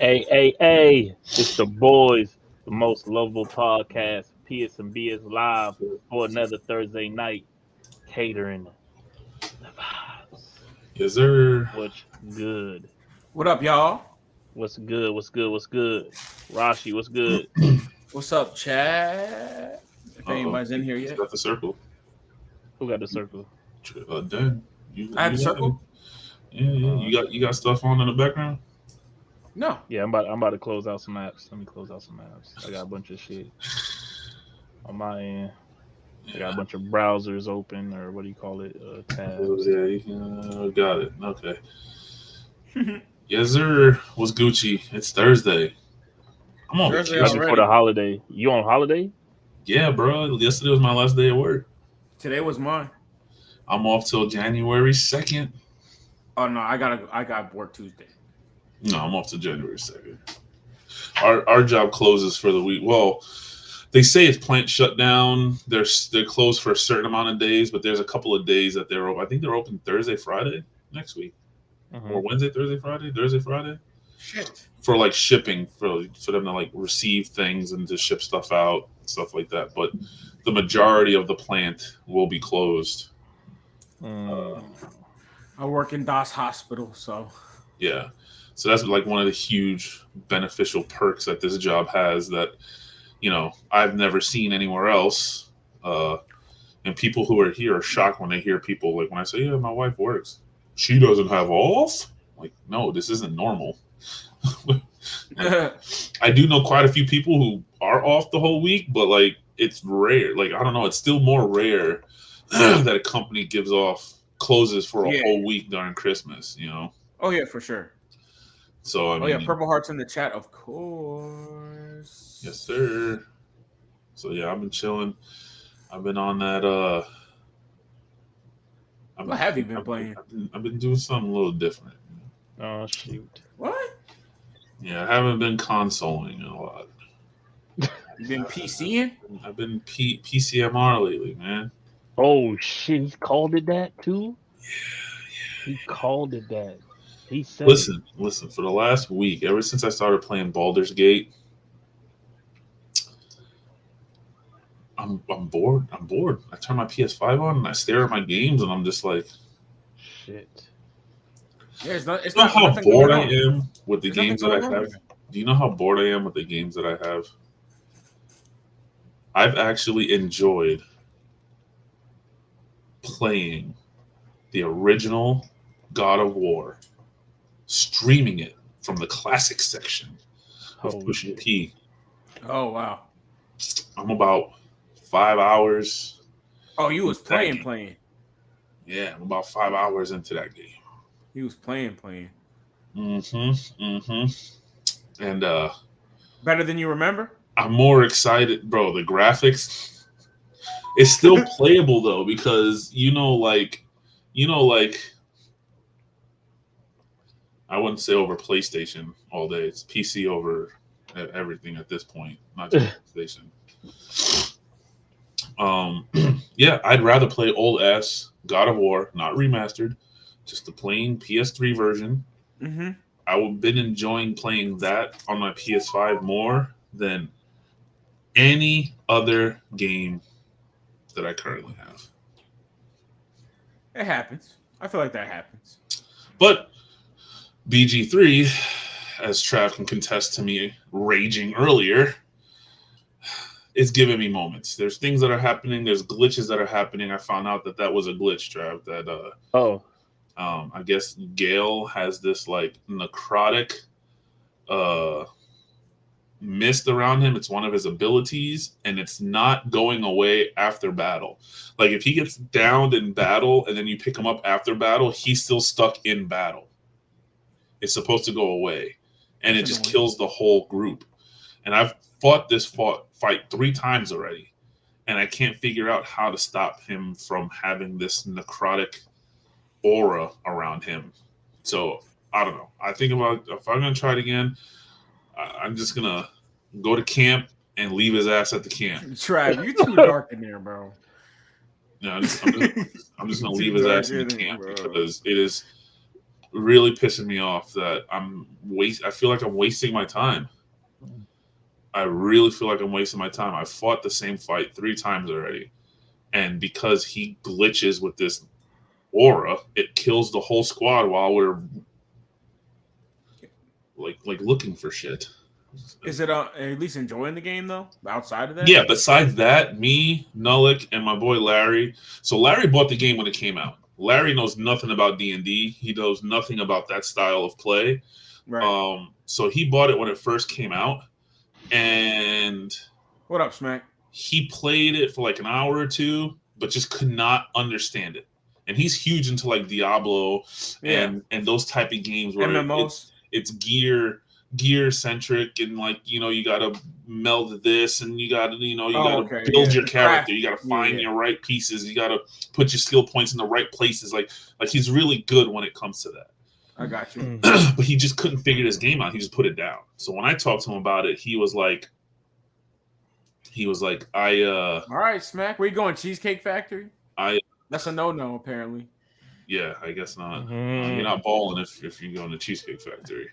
Hey, it's the boys, the most lovable podcast, PSB is live for another Thursday night, catering the vibes. Yes, sir. What's good? What up, y'all? What's good? Rashi, what's good? What's up, Chad? If Uh-oh. anybody's in here He's yet. got the circle. Who got the circle? Dan, you I had the got it. circle? Yeah. You got stuff on in the background. No. Yeah, I'm about to close out some apps. Let me close out some apps. I got a bunch of shit on my end. I got a bunch of browsers open, or what do you call it? Tabs. Yeah, got it. Okay. Yes, sir. What's Gucci? It's Thursday. I'm on Thursday vacation. Ready for the holiday? You on holiday? Yeah, bro. Yesterday was my last day at work. Today was mine. I'm off till January 2nd. Oh no, I got work Tuesday. No, I'm off till January 2nd. Our job closes for the week. Well, they say it's plant shutdown. They're closed for a certain amount of days, but there's a couple of days that they're open. I think they're open Thursday, Friday next week, or Wednesday, Thursday, Friday. Shit. For like shipping, for them to like receive things and to ship stuff out, stuff like that. But the majority of the plant will be closed. I work in Das Hospital, so Yeah. So that's like one of the huge beneficial perks that this job has that, I've never seen anywhere else. And people who are here are shocked when they hear people like when I say, yeah, my wife works. She doesn't have off? Like, no, this isn't normal. I do know quite a few people who are off the whole week, but like it's rare. Like, I don't know, it's still more rare that a company closes for a whole week during Christmas, Oh yeah, for sure. So I mean, Purple Hearts in the chat, of course. Yes, sir. So yeah, I've been chilling. I've been on that. What have you been playing? I've been doing something a little different. Oh shoot! What? Yeah, I haven't been consoling a lot. You been PCing? I've been PCMR lately, man. Oh shit! He called it that too. Yeah. He called it that. He said. Listen. For the last week, ever since I started playing Baldur's Gate, I'm bored. I turn my PS5 on and I stare at my games, and I'm just like, shit. Yeah, it's not how bored I am with the games that I have. There. Do you know how bored I am with the games that I have? I've actually enjoyed playing the original God of War, streaming it from the classic section of Pusha P. Oh wow! I'm about 5 hours. Oh, you was playing. Yeah, I'm about 5 hours into that game. He was playing. And better than you remember? I'm more excited, bro. The graphics, it's still playable though, because I wouldn't say over PlayStation all day. It's PC over everything at this point, not just PlayStation. Yeah, I'd rather play old ass God of War, not remastered, just the plain PS3 version. Mm-hmm. I've been enjoying playing that on my PS5 more than any other game that I currently have. It happens. I feel like that happens. But BG3, as Trav can contest to me raging earlier, is giving me moments. There's things that are happening. There's glitches that are happening. I found out that was a glitch, Trav. That I guess Gale has this like necrotic mist around him. It's one of his abilities, and it's not going away after battle. Like if he gets downed in battle and then you pick him up after battle, he's still stuck in battle. It's supposed to go away, and it just kills the whole group. And I've fought this fight 3 times already, and I can't figure out how to stop him from having this necrotic aura around him. So I don't know. I think about if I'm gonna try it again, I'm just gonna go to camp and leave his ass at the camp. Trav, you too dark in there, bro. No, I'm just gonna leave his ass in the camp, because it is really pissing me off that I feel like I'm wasting my time. I really feel like I'm wasting my time. I fought the same fight 3 times already. And because he glitches with this aura, it kills the whole squad while we're like looking for shit. Is it at least enjoying the game though? Outside of that? Yeah, besides that, me, Nullick, and my boy Larry. So Larry bought the game when it came out. Larry knows nothing about D&D. He knows nothing about that style of play. Right. So he bought it when it first came out. And What up, Smack? he played it for like an hour or 2, but just could not understand it. And he's huge into like Diablo and those type of games where MMOs. It's gear centric, and like, you know, you gotta meld this, and you gotta build your character. You gotta find your right pieces. You gotta put your skill points in the right places. Like he's really good when it comes to that. I got you. But he just couldn't figure this game out. He just put it down. So when I talked to him about it, he was like, all right, Smack, where you going? Cheesecake Factory? That's a no apparently. Yeah, I guess not. You're not balling if you go in the Cheesecake Factory.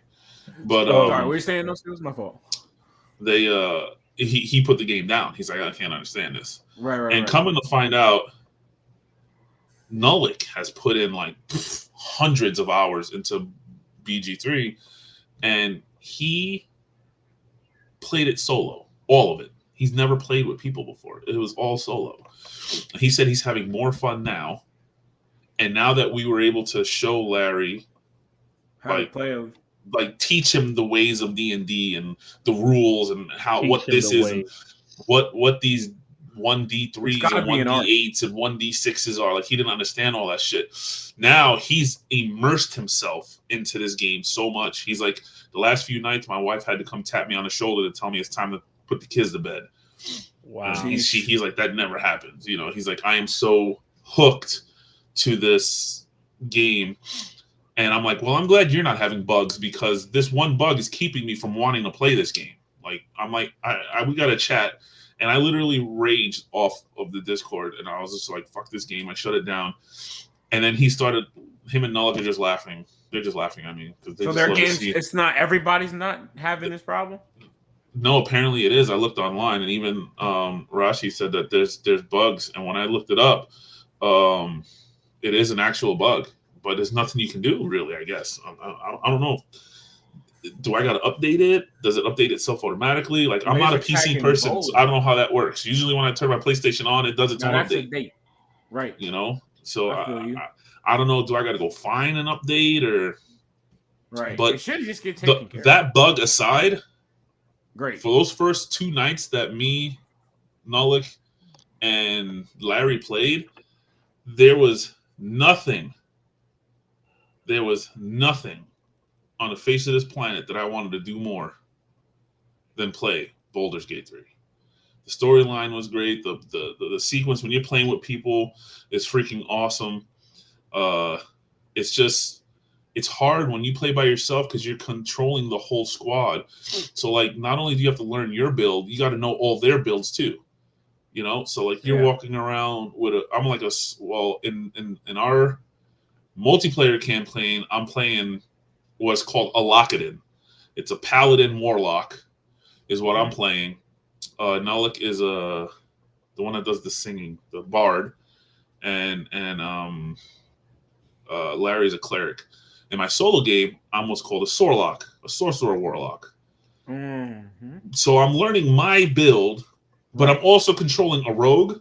But all right, what are you saying? No, it was my fault. They he put the game down. He's like, I can't understand this. Right. And coming to find out, Nullick has put in like hundreds of hours into BG3, and he played it solo, all of it. He's never played with people before. It was all solo. He said he's having more fun now. And now that we were able to show Larry how to play, like teach him the ways of D&D and the rules and what this is and what these 1D3s and 1D8s and 1D6s are. Like, he didn't understand all that shit. Now he's immersed himself into this game so much. He's like, the last few nights my wife had to come tap me on the shoulder to tell me it's time to put the kids to bed. Wow. He's like, that never happens. You know, he's like, I am so hooked to this game. And I'm like, well, I'm glad you're not having bugs, because this one bug is keeping me from wanting to play this game. Like, I'm like, we got to chat. And I literally raged off of the Discord, and I was just like, fuck this game. I shut it down. And then him and Nullick are just laughing. They're just laughing at me. So their games, it's not, everybody's not having this problem? No, apparently it is. I looked online, and even Rashi said that there's bugs. And when I looked it up, it is an actual bug. But there's nothing you can do, really, I guess. I don't know. Do I got to update it? Does it update itself automatically? Like, I'm not a PC person, so I don't know how that works. Usually when I turn my PlayStation on, it does its own update. Right. You know? So I don't know. Do I got to go find an update or? Right. But it should just get taken care of. That bug aside, great. For those first 2 nights that me, Nullick, and Larry played, there was nothing on the face of this planet that I wanted to do more than play Baldur's Gate 3. The storyline was great. The sequence when you're playing with people is freaking awesome. It's hard when you play by yourself because you're controlling the whole squad. So, like, not only do you have to learn your build, you got to know all their builds too. You know, so like you're walking around with in our multiplayer campaign, I'm playing what's called a Lockadin. It's a paladin warlock, is what I'm playing. Nullick is the one that does the singing, the bard, and Larry's a cleric. In my solo game, I'm what's called a sorlock, a sorcerer warlock. Mm-hmm. So I'm learning my build, but I'm also controlling a rogue,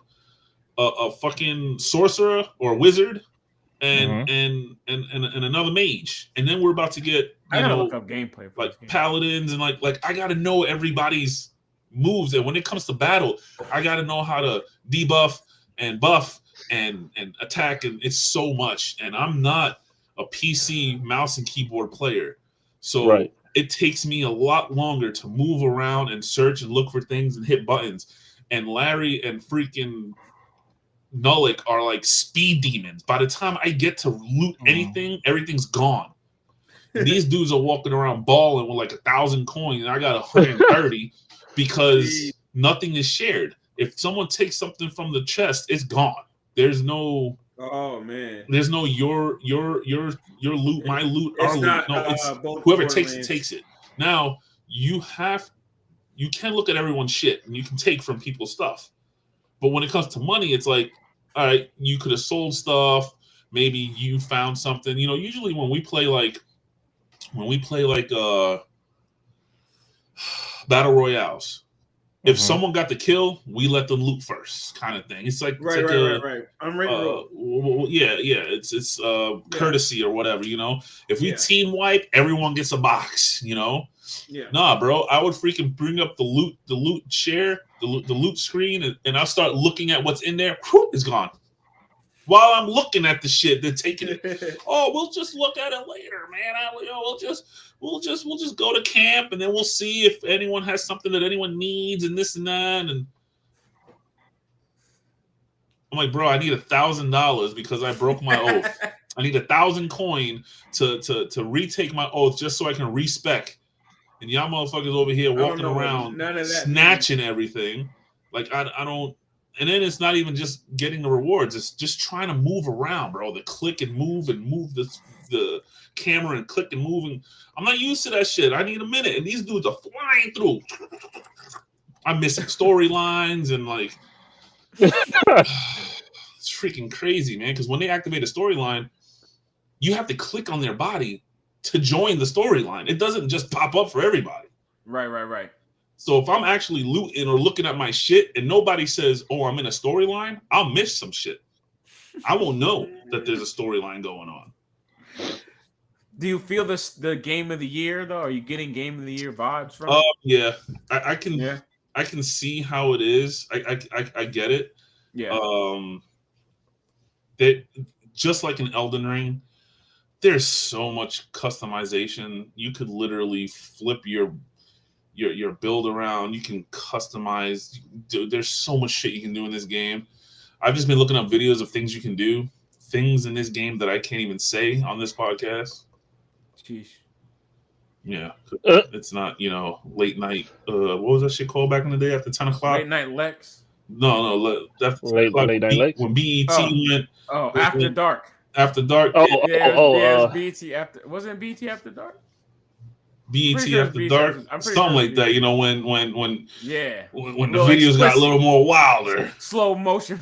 a fucking sorcerer or wizard, and another mage, and then we're about to get look up gameplay for like paladins, and like I gotta know everybody's moves, and when it comes to battle, I gotta know how to debuff and buff and attack, and it's so much. And I'm not a PC mouse and keyboard player, so it takes me a lot longer to move around and search and look for things and hit buttons. And Larry and freaking Nullick are like speed demons. By the time I get to loot anything, everything's gone. These dudes are walking around balling with like 1,000 coins, and I got 130 because nothing is shared. If someone takes something from the chest, it's gone. There's no Oh man. There's no your loot, my loot, our loot. Not, no, it's both whoever takes it takes it. Now you can look at everyone's shit and you can take from people's stuff. But when it comes to money, it's like, all right, you could have sold stuff. Maybe you found something. Usually when we play like battle royales, if someone got the kill, we let them loot first, kind of thing. It's like right. Yeah. It's courtesy or whatever. If we team wipe, everyone gets a box. Yeah. Nah, bro. I would freaking bring up the loot share, the loot screen, and I'll start looking at what's in there. Whew, it's gone. While I'm looking at the shit, they're taking it. Oh, we'll just look at it later, man. We'll just go to camp and then we'll see if anyone has something that anyone needs and this and that. And I'm like, bro, I need $1,000 because I broke my oath. I need 1,000 coin to retake my oath just so I can respec. And y'all motherfuckers over here walking around snatching everything. Like I don't. And then it's not even just getting the rewards. It's just trying to move around, bro. The click and move the camera and click and moving. I'm not used to that shit. I need a minute. And these dudes are flying through. I'm missing storylines and like it's freaking crazy, man. Because when they activate a storyline, you have to click on their body to join the storyline. It doesn't just pop up for everybody. Right. So if I'm actually looting or looking at my shit and nobody says, "Oh, I'm in a storyline," I'll miss some shit. I won't know that there's a storyline going on. Do you feel the game of the year though? Are you getting game of the year vibes from it? Yeah. I can see how it is. I get it. Yeah. That just like in Elden Ring, there's so much customization. You could literally flip your build around. You can customize. There's so much shit you can do in this game. I've just been looking up videos of things you can do, things in this game that I can't even say on this podcast. Jeez. Yeah, it's not late night. What was that shit called back in the day after 10 o'clock? Late night Lexx. No, that's late night Lexx. When BET went. Oh, after dark. After dark. BET after. Wasn't BET after dark? BET after dark, something like that. When the videos got a little more wilder, slow motion.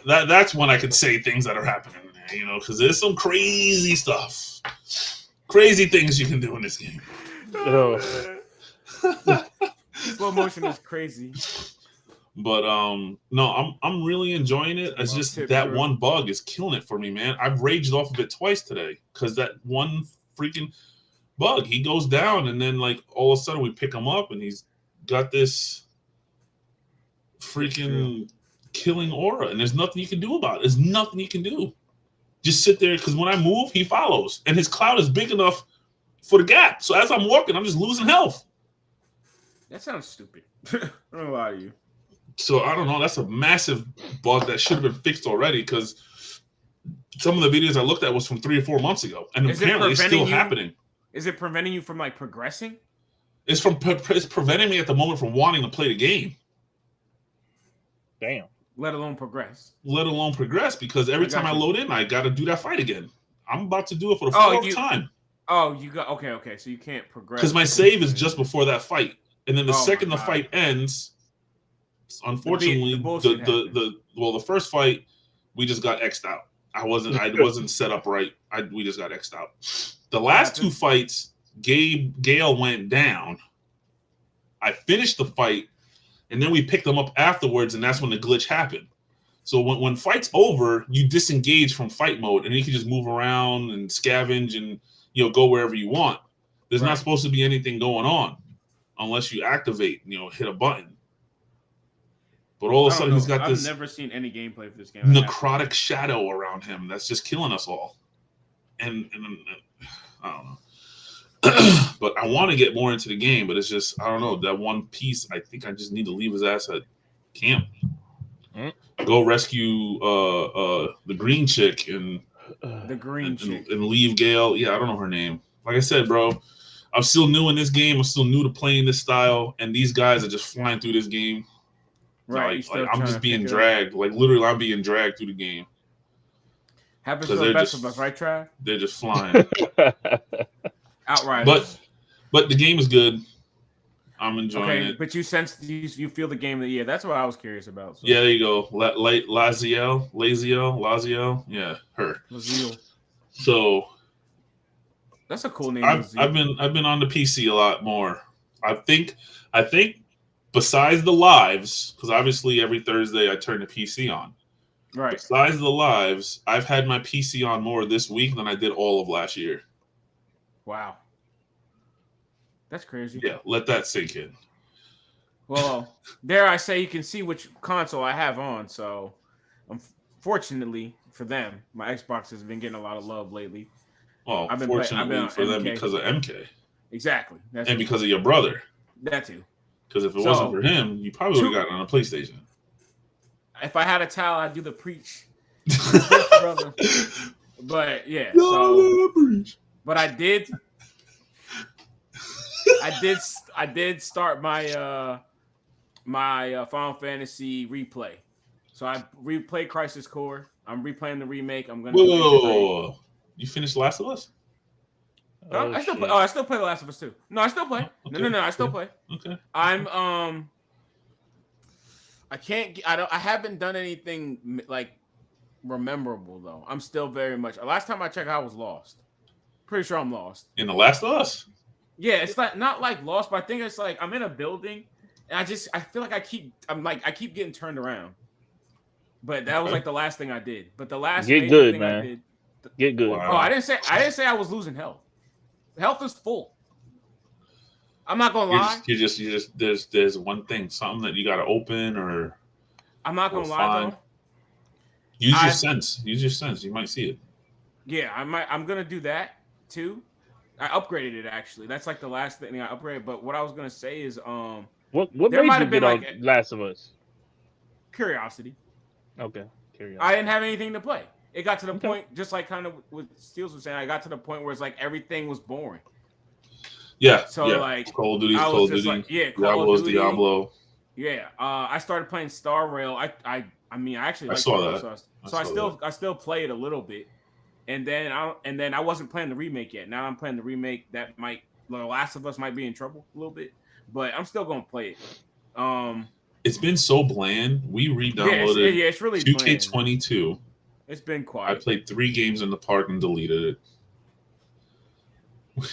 That's when I could say things that are happening there. Because there's some crazy stuff, crazy things you can do in this game. Slow motion is crazy. But no, I'm really enjoying it. It's just that one bug is killing it for me, man. I've raged off of it twice today because that one freaking bug. He goes down, and then like all of a sudden we pick him up, and he's got this freaking killing aura, and there's nothing you can do about it. There's nothing you can do. Just sit there because when I move, he follows, and his cloud is big enough for the gap. So as I'm walking, I'm just losing health. That sounds stupid. I don't know why you. So I don't know. That's a massive bug that should have been fixed already because some of the videos I looked at was from 3 or 4 months ago, and apparently it's still happening. Is it preventing you from like progressing? It's preventing me at the moment from wanting to play the game. Damn. Let alone progress. Because every time I load in, I got to do that fight again. I'm about to do it for the fourth time. Oh, you got okay. So you can't progress because my save is just before that fight, and then the second the fight ends. Unfortunately, the first fight we just got X'd out. I wasn't set up right. We just got X'd out. The last 2 fights, Gale went down. I finished the fight, and then we picked them up afterwards, and that's when the glitch happened. So when fight's over, you disengage from fight mode, and you can just move around and scavenge and go wherever you want. There's not supposed to be anything going on unless you activate, hit a button. But all of a sudden, he's got this. I've never seen any gameplay for this game. Necrotic shadow around him that's just killing us all. And I don't know. But I want to get more into the game, but it's just, I don't know. That one piece, I think I just need to leave his ass at camp. Go rescue the green chick and leave Gale. Yeah, I don't know her name. Like I said, bro, I'm still new in this game. I'm still new to playing this style, and these guys are just flying through this game. Right. Like I'm just being dragged. Like literally, I'm being dragged through the game. Happens to the best of us, right, Trav? They're just flying. Outriders. But the game is good. I'm enjoying it. But you feel the game of the year. That's what I was curious about. So. Yeah, there you go. Laziel. Yeah, her. Laziel. So that's a cool name. I've been on the PC a lot more. I think besides the lives, because obviously every Thursday I turn the PC on. Right. Besides the lives, I've had my PC on more this week than I did all of last year. Wow. That's crazy. Yeah, let that sink in. Well, dare I say you can see which console I have on. So, unfortunately for them, my Xbox has been getting a lot of love lately. Well, fortunately for them because of MK. Exactly. And because of your brother. That too. Because if it wasn't for him, you probably would have gotten on a PlayStation. If I had a towel, I'd do the preach. Brother. But yeah. But I did start my my Final Fantasy replay. So I replayed Crisis Core. I'm replaying the remake. I'm gonna. Whoa. You finished Last of Us? I still play The Last of Us 2. No, I still play. Okay. No, I still play. Okay. I'm I haven't done anything like rememberable though. I'm still very much. Last time I checked, I was lost. Pretty sure I'm lost. In The Last of Us? Yeah, it's like not like lost, but I think it's like I'm in a building and I feel like I keep getting turned around. But that was like the last thing I did. But the last get good, thing man. I did. Get good. Oh, I didn't say I was losing health. Health is full. I'm not gonna lie. You just there's one thing, something that you gotta open or I'm not gonna lie though. Use your sense. You might see it. Yeah, I'm gonna do that too. I upgraded it actually. That's like the last thing I upgraded. But what I was gonna say is what made you get on Last of Us? Curiosity. Okay. Curiosity. I didn't have anything to play. It got to the point, just like kind of what Steels was saying, I got to the point where it's like everything was boring. Yeah. So like Call of Duty. Like, Diablo. Yeah. I started playing Star Rail. I actually I saw that. I still play it a little bit. And then I wasn't playing the remake yet. Now I'm playing the remake that The Last of Us might be in trouble a little bit, but I'm still gonna play it. It's been so bland. We re-downloaded it's really 2K22. It's been quiet. I played 3 games in the park and deleted it.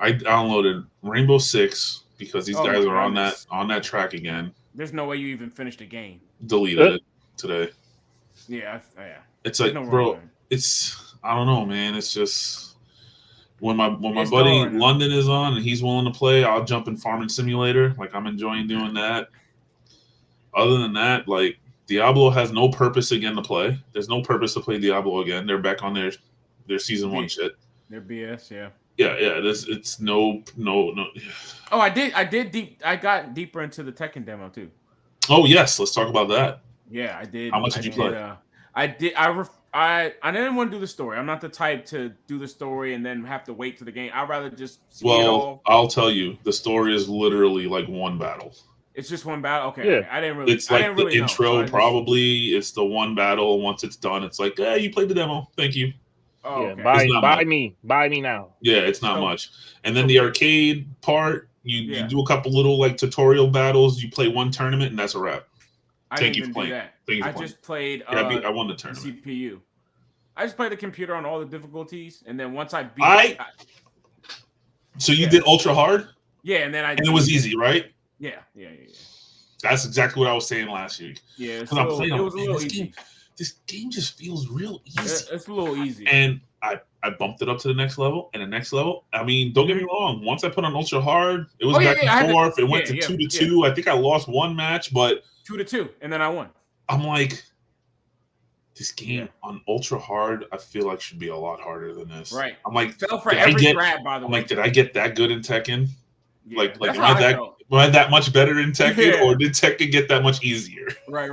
I downloaded Rainbow Six because these guys are on that track again. There's no way you even finished a game. Deleted it today. Yeah. It's like, bro, I don't know, man. It's just when my buddy London is on and he's willing to play, I'll jump in Farming Simulator. Like I'm enjoying doing that. Other than that, like Diablo has no purpose again to play. There's no purpose to play Diablo again. They're back on their season 1 shit. Their BS, yeah. Yeah. It's no. Oh, I got deeper into the Tekken demo too. Oh yes, let's talk about that. Yeah, I did. How much did you play? I didn't want to do the story. I'm not the type to do the story and then have to wait for the game. I'd rather just see it all. I'll tell you, the story is literally like one battle. It's just one battle. Okay, yeah. Okay. I didn't really. It's like the intro. Probably it's the one battle. Once it's done, it's like, you played the demo. Thank you. Oh, okay. Buy me now. Yeah, it's not much. And then the arcade part, you do a couple little like tutorial battles. You play one tournament, and that's a wrap. Thank you for playing. I just played. I won the tournament. CPU. I just played the computer on all the difficulties, and then once I beat. So you did ultra hard? Yeah, and then it was easy, right? Yeah. That's exactly what I was saying last week. Yeah, it was a little easy. This game just feels real easy. It's a little easy. And I bumped it up to the next level and the next level. I mean, don't get me wrong. Once I put on ultra hard, it was back and forth. It went to 2-2. I think I lost one match, but 2-2, and then I won. I'm like, this game on ultra hard, I feel like should be a lot harder than this. Right. I'm like, fell for every grab, by the way. I'm like, did I get that good in Tekken? Yeah, like am I that much better in Tekken, or did Tekken get that much easier? Right.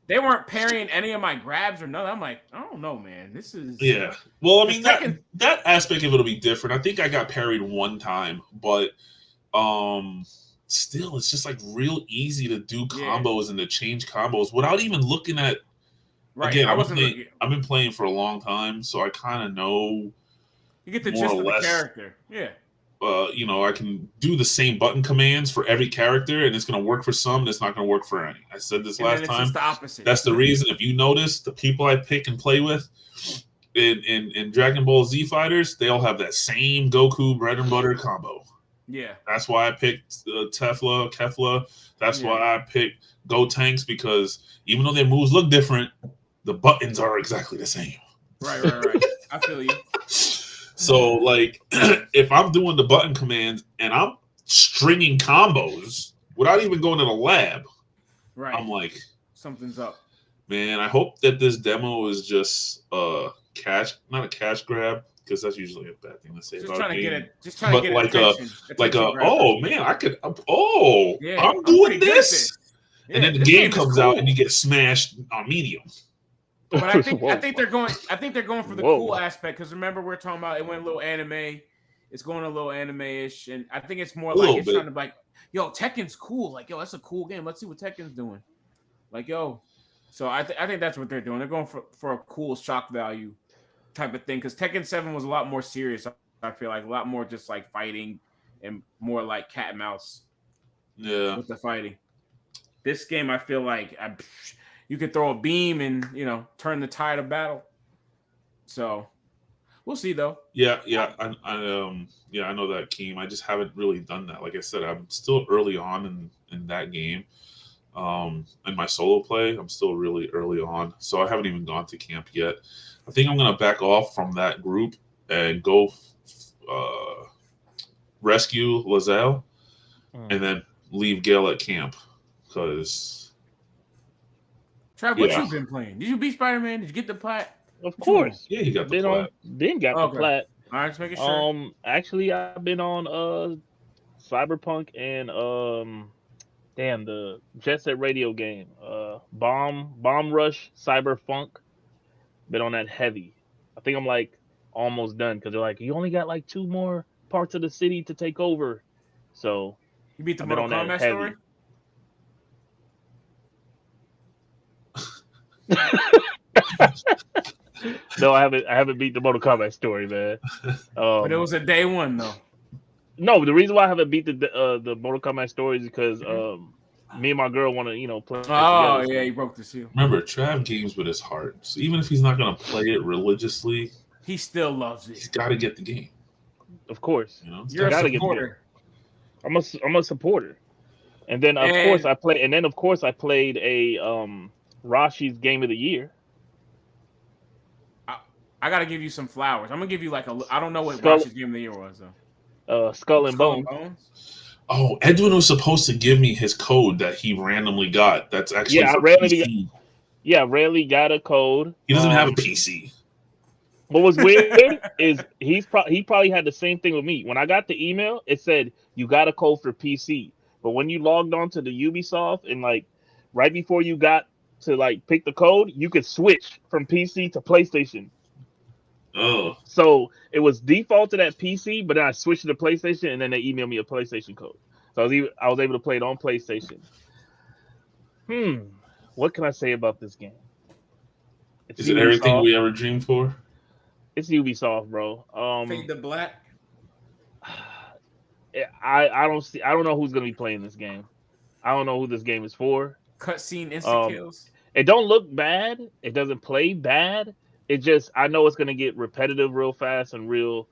They weren't parrying any of my grabs or nothing. I'm like, I don't know, man. This is Well, I mean, that aspect of it will be different. I think I got parried one time, but still, it's just like real easy to do combos and to change combos without even looking at. Right. Again, I've been playing for a long time, so I kind of know. You get the more gist or of less, the character. Yeah. I can do the same button commands for every character, and it's going to work for some, and it's not going to work for any. I said this last time. Just the opposite. That's the reason. If you notice, the people I pick and play with in Dragon Ball Z Fighters, they all have that same Goku bread and butter combo. Yeah. That's why I picked Kefla. That's why I picked Gotenks, because even though their moves look different, the buttons are exactly the same. Right. I feel you. So, like, if I'm doing the button commands and I'm stringing combos without even going to the lab, right, I'm like, something's up. Man, I hope that this demo is just not a cash grab, because that's usually a bad thing to say just about trying a to game. get it, just trying to get attention. Oh man, I'm doing this, and then the game comes out and you get smashed on medium. But I think they're going for the cool aspect, because remember, we're talking about it went a little anime. It's going a little anime-ish, and I think it's more like it's trying to be like, yo, Tekken's cool. Like, yo, that's a cool game. Let's see what Tekken's doing. Like, yo. So I think that's what they're doing. They're going for a cool shock value type of thing, because Tekken 7 was a lot more serious. I feel like a lot more just like fighting and more like cat and mouse. Yeah. With the fighting. This game, I feel like you could throw a beam and turn the tide of battle. So we'll see though. Yeah, I know that, Keem. I just haven't really done that. Like I said, I'm still early on in that game. In my solo play, I'm still really early on, so I haven't even gone to camp yet. I think I'm gonna back off from that group and go rescue Lazelle, and then leave Gale at camp, because. Trav, what you been playing? Did you beat Spider-Man? Did you get the plat? Of course. Yeah, he got the plat. Then got the plat. All right, just making sure. Actually, I've been on Cyberpunk and the Jet Set Radio game. Bomb Rush Cyberpunk. Been on that heavy. I think I'm like almost done, because they're like, you only got like 2 more parts of the city to take over. So you beat the Mortal Kombat story? No, I haven't beat the Mortal Kombat story, man. But it was a day one though. No, the reason why I haven't beat the Mortal Kombat story is because me and my girl want to play. Oh together, he broke the seal. Remember, Trav games with his heart, so even if he's not gonna play it religiously, he still loves it. He's got to get the game. Of course, you're a supporter. I'm a supporter, and then of course I played a Rashi's Game of the Year. I gotta give you some flowers. I'm gonna give you like I don't know what Rashi's Game of the Year was though. Skull and Bones. Oh, Edwin was supposed to give me his code that he randomly got. That's actually I rarely got a code. He doesn't have a PC. What was weird is he probably had the same thing with me. When I got the email, it said you got a code for PC, but when you logged on to the Ubisoft and like right before you got to like pick the code, you could switch from PC to PlayStation. Oh. So it was defaulted at PC, but then I switched to the PlayStation, and then they emailed me a PlayStation code. So I was able to play it on PlayStation. What can I say about this game? Is it everything we ever dreamed for? It's Ubisoft, bro. Fade to black. I don't know who's gonna be playing this game. I don't know who this game is for. Cutscene insta kills. It don't look bad. It doesn't play bad. It just, I know it's gonna get repetitive real fast and real.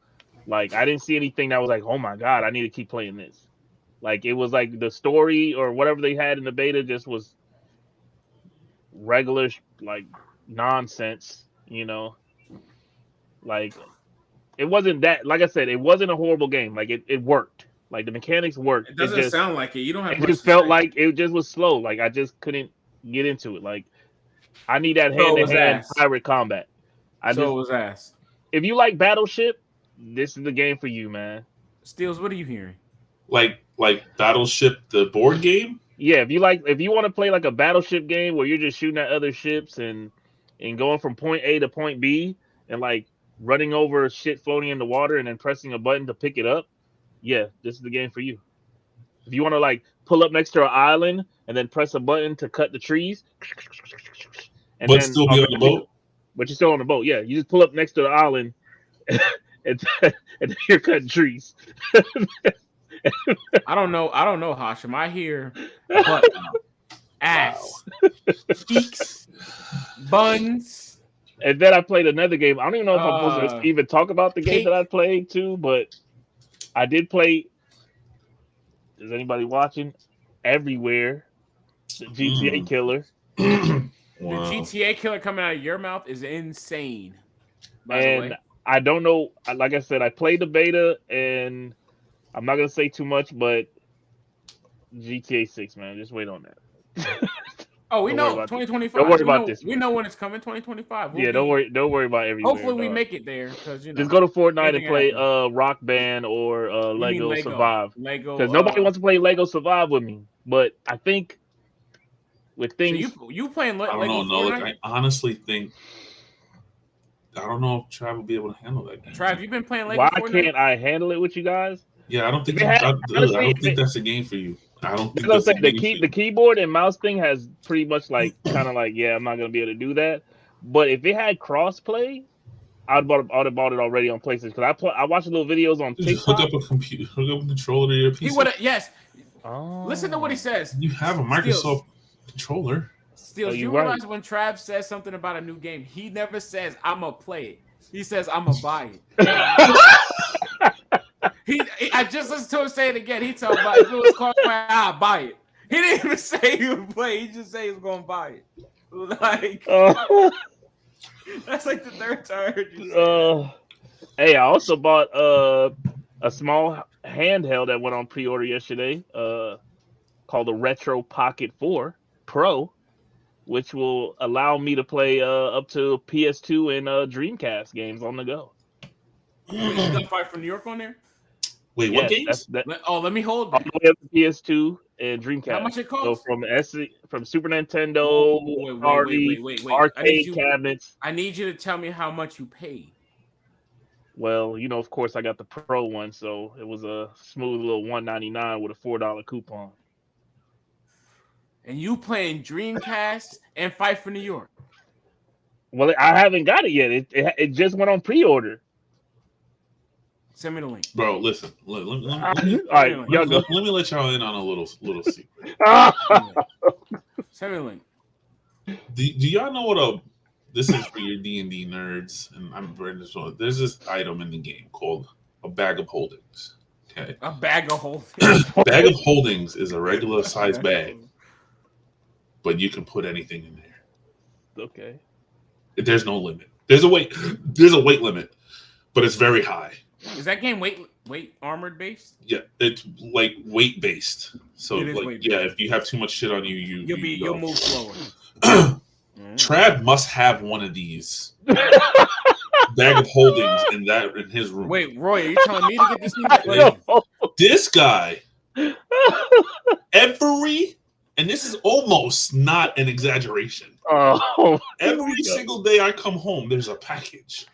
Like, I didn't see anything that was like, oh my god, I need to keep playing this. Like, it was like the story or whatever they had in the beta just was regular like nonsense, Like, it wasn't that. Like I said, it wasn't a horrible game. Like, it worked. Like, the mechanics worked. It doesn't sound like it. You don't have. It just felt like it just was slow. Like, I just couldn't get into it. Like, I need that hand-to-hand pirate combat. It was ass. If you like Battleship, this is the game for you, man. Steels, what are you hearing? Like Battleship, the board game? Yeah, if you want to play like a Battleship game where you're just shooting at other ships and going from point A to point B and like running over shit floating in the water and then pressing a button to pick it up, yeah, this is the game for you. If you want to like pull up next to an island and then press a button to cut the trees, and But then still be on the boat. but you're still on the boat. Yeah, you just pull up next to the island, and then you're cutting trees. I don't know, Hashim. I hear butt, ass, cheeks, buns. And then I played another game. I don't even know if I'm supposed to even talk about the game cake. that I played too, but I did play. Is anybody watching? Everywhere, the GTA killer. The GTA killer coming out of your mouth is insane. By the way. I don't know. Like I said, I played the beta, and I'm not gonna say too much, but GTA 6, man, just wait on that. Oh, we know 2025. Don't worry about this. We know when it's coming. 2025. Don't worry about everywhere. Hopefully, we make it there because just go to Fortnite and play Rock Band or Lego Survive. Because nobody wants to play Lego Survive with me. But I think with things, so you playing Lego? I don't know. Like, I honestly think I don't know if Trav will be able to handle that game. Trav, you've been playing Lego. Why can't I handle it with you guys? Yeah, I don't think I don't think that's a game for you. I don't think that's the keyboard and mouse thing has pretty much like kind of like I'm not gonna be able to do that. But if it had crossplay, I'd have bought it already on PlayStation because I watch little videos on TikTok. Hook up a computer, hook up a controller to your PC. He would yes. Oh. Listen to what he says. You have a Microsoft controller. Steels, you realize when Trav says something about a new game, he never says I'm gonna play it. He says I'm gonna buy it. I just listened to him say it again. He talking about if it was called I'll buy it. He didn't even say he would play. He just said he was gonna buy it. Like that's like the third time I heard you say Hey, I also bought a small handheld that went on pre-order yesterday, called the Retro Pocket 4 Pro, which will allow me to play up to PS2 and Dreamcast games on the go. Wait, you got Fight from New York on there? Wait, what games? Let me hold that. All the way up to PS2 and Dreamcast. How much it costs? So from Super Nintendo, wait. arcade cabinets. I need you to tell me how much you paid. Well, of course, I got the Pro one, so it was a smooth little $199 with a $4 coupon. And you playing Dreamcast and Fight for New York? Well, I haven't got it yet. It just went on pre-order. Send me the link, bro. Listen, let me let me let y'all in on a little secret. Send me the link. Do y'all know what this is for your D&D nerds? And I'm Brandon. There's this item in the game called a bag of holdings. Okay, a bag of holdings. Bag of holdings is a regular size bag, but you can put anything in there. Okay. There's no limit. There's a weight limit, but it's very high. Is that game weight armored based? Yeah, it's like weight based. So if you have too much shit on you, you'll move slower. Trav must have one of these bag of holdings in his room. Wait, Roy, are you telling me to get this thing? This guy, and this is almost not an exaggeration. Every single day I come home, there's a package.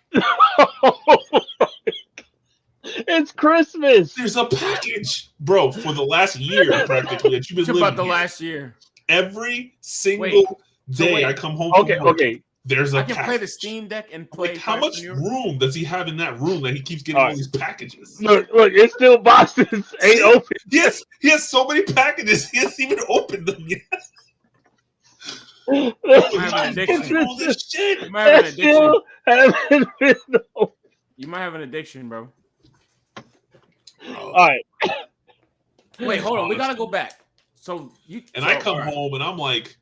It's Christmas. There's a package, bro, for the last year practically that you've been living. About the last year. Every single day I come home. Okay. There's a I can play the Steam Deck and play. Like, how much room does he have in that room that he keeps getting all these packages? Look, it's still boxes. Ain't open. Yes, he has so many packages. He hasn't even opened them yet. You might have an addiction, bro. All right. Wait, hold on. We gotta go back. I come home and I'm like,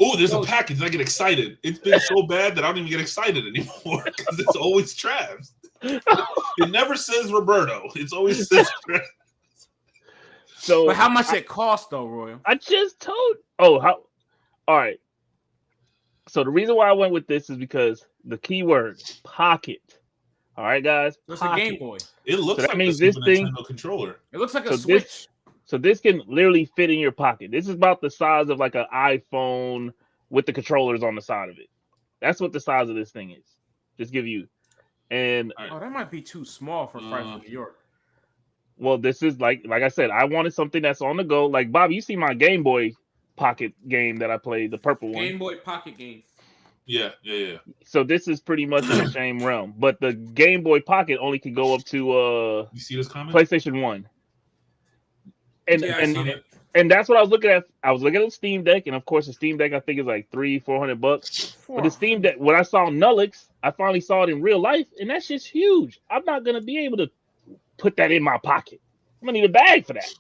oh, there's a package. And I get excited. It's been so bad that I don't even get excited anymore because it's always Trav's. It never says Roberto. It's always says Trav. But how much it cost though, Royal? I just told. All right. So the reason why I went with this is because the keyword pocket. All right, guys. It's a Game Boy. It looks like a Super Nintendo controller. It looks like a Switch. So this can literally fit in your pocket. This is about the size of like an iPhone with the controllers on the side of it. That's what the size of this thing is. Just give you. And that might be too small for Fight from New York. Well, this is like I said, I wanted something that's on the go. Like Bob, you see my Game Boy Pocket game that I played, the purple one. Game Boy Pocket game. Yeah. So this is pretty much in the same realm, but the Game Boy Pocket only can go up to You see this comment? PlayStation 1. And Yeah, I see that. and that's what I was looking at. I was looking at the Steam Deck, and of course the Steam Deck I think is like $300-400. But the Steam Deck, when I saw Nullix, I finally saw it in real life, and that shit's huge. I'm not gonna be able to put that in my pocket. I'm gonna need a bag for that.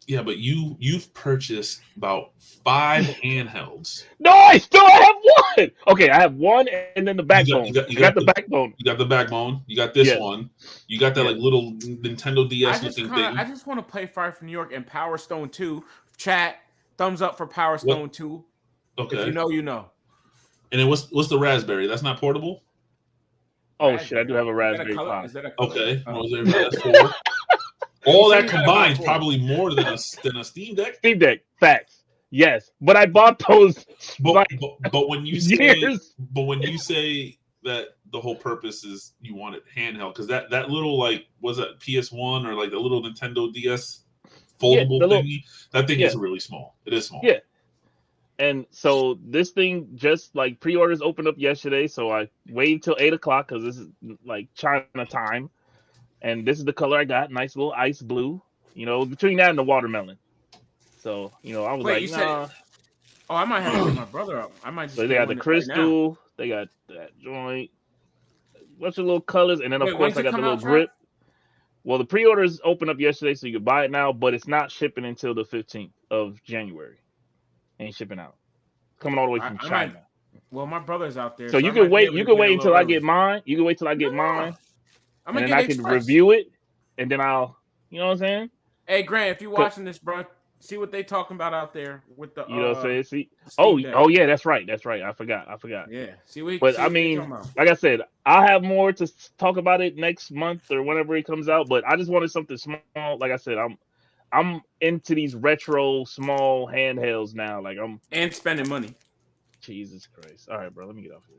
Yeah, but you've purchased about 5 handhelds. No, I still have one. Okay, I have one, and then the backbone. You got the backbone. You got the backbone. You got this Yeah. one. You got that like little Nintendo DS looking thing. I just want to play Fire from New York and Power Stone 2. Chat, thumbs up for Power Stone 2. Okay. If you know, you know. And then what's the Raspberry? That's not portable? Oh shit, I do have a Raspberry Pi. Is that a color? Okay. Oh. That's 4. All that combined, probably more than a Steam Deck. Steam Deck, facts. Yes, but I bought those. But when you say years. that the whole purpose is you want it handheld, because that little like was that PS1 or like the little Nintendo DS foldable thingy, that thing is really small. It is small. Yeah. And so this thing just like pre-orders opened up yesterday, so I waited till 8 o'clock because this is like China time. And this is the color I got, nice little ice blue, between that and the watermelon. So, I was nah. Oh, I might have to get my brother up. I might just So they got the crystal, right, they got that joint, bunch of little colors, and then of course I got the little grip. Well, the pre-orders opened up yesterday, so you can buy it now, but it's not shipping until the 15th of January. Ain't shipping out. Coming all the way from China. Well, my brother's out there. So you can wait. You can wait until I get mine. You can wait till I get mine. And then I can review it, and then I'll, you know what I'm saying? Hey, Grant, if you're watching this, bro, see what they talking about out there with the. You know what I'm saying? See? Oh, yeah, that's right. I forgot. Yeah. See what. But I mean, like I said, I'll have more to talk about it next month or whenever it comes out. But I just wanted something small. Like I said, I'm into these retro small handhelds now. Like and spending money. Jesus Christ! All right, bro, let me get off of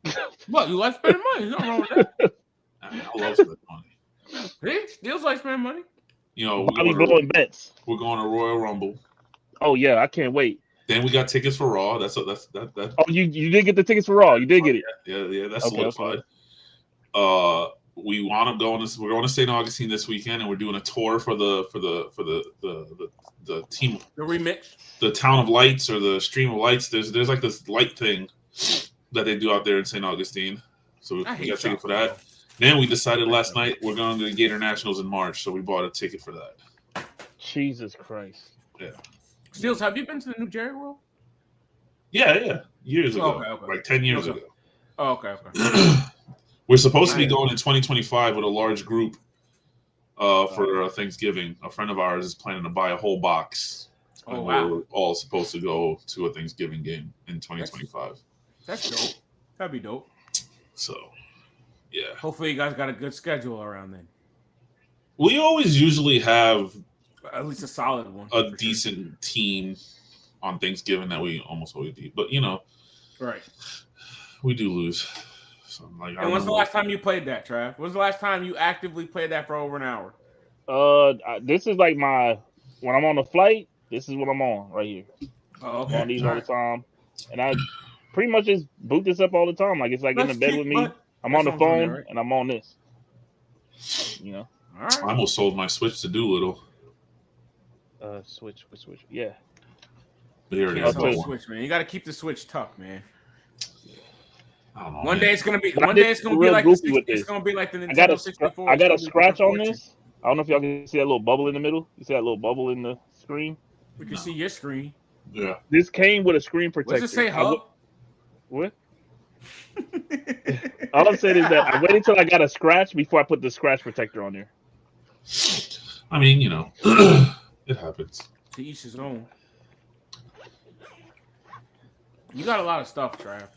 this. What, you like spending money? There's nothing wrong with that. I love spending money. He still like spending money. Bobby blowing bets. We're going to Royal Rumble. Oh yeah, I can't wait. Then we got tickets for Raw. That's. Oh, you did get the tickets for Raw. You did get it. Yeah. That's solidified. Okay. We're going to St. Augustine this weekend, and we're doing a tour for the team. The remix. The Town of Lights or the Stream of Lights. There's like this light thing that they do out there in St. Augustine. So we got tickets for that. Then we decided last night we're going to the Gator Nationals in March, so we bought a ticket for that. Jesus Christ. Yeah. Steels, have you been to the New Jerry World? Yeah. Years ago. Okay. Like 10 years ago. Oh, okay. We're supposed to be going in 2025 with a large group for Thanksgiving. A friend of ours is planning to buy a whole box. Oh, wow. We're all supposed to go to a Thanksgiving game in 2025. That's dope. That'd be dope. So, yeah. Hopefully you guys got a good schedule around then. We always usually have at least a solid one. A decent team on Thanksgiving that we almost always beat. But, right. We do lose. So, and when's the last time you played that, Trav? When's the last time you actively played that for over an hour? This is like when I'm on the flight, this is what I'm on right here. Oh, okay. I'm on these all the time. And I pretty much just boot this up all the time. Like it's like in the bed with me. I'm on the phone right. And I'm on this. All right. I almost sold my Switch to Doolittle. Switch. Yeah. But here it is. Switch, man. You got to keep the Switch tough, man. I don't know. One day it's gonna be like it's gonna be like the Nintendo 64. I got a scratch on this. I don't know if y'all can see that little bubble in the middle. You see that little bubble in the screen? We can see your screen. Yeah. This came with a screen protector. Does it say hub? What? All I'm saying is that I waited until I got a scratch before I put the scratch protector on there. I mean, it happens. To each his own. You got a lot of stuff, Trav.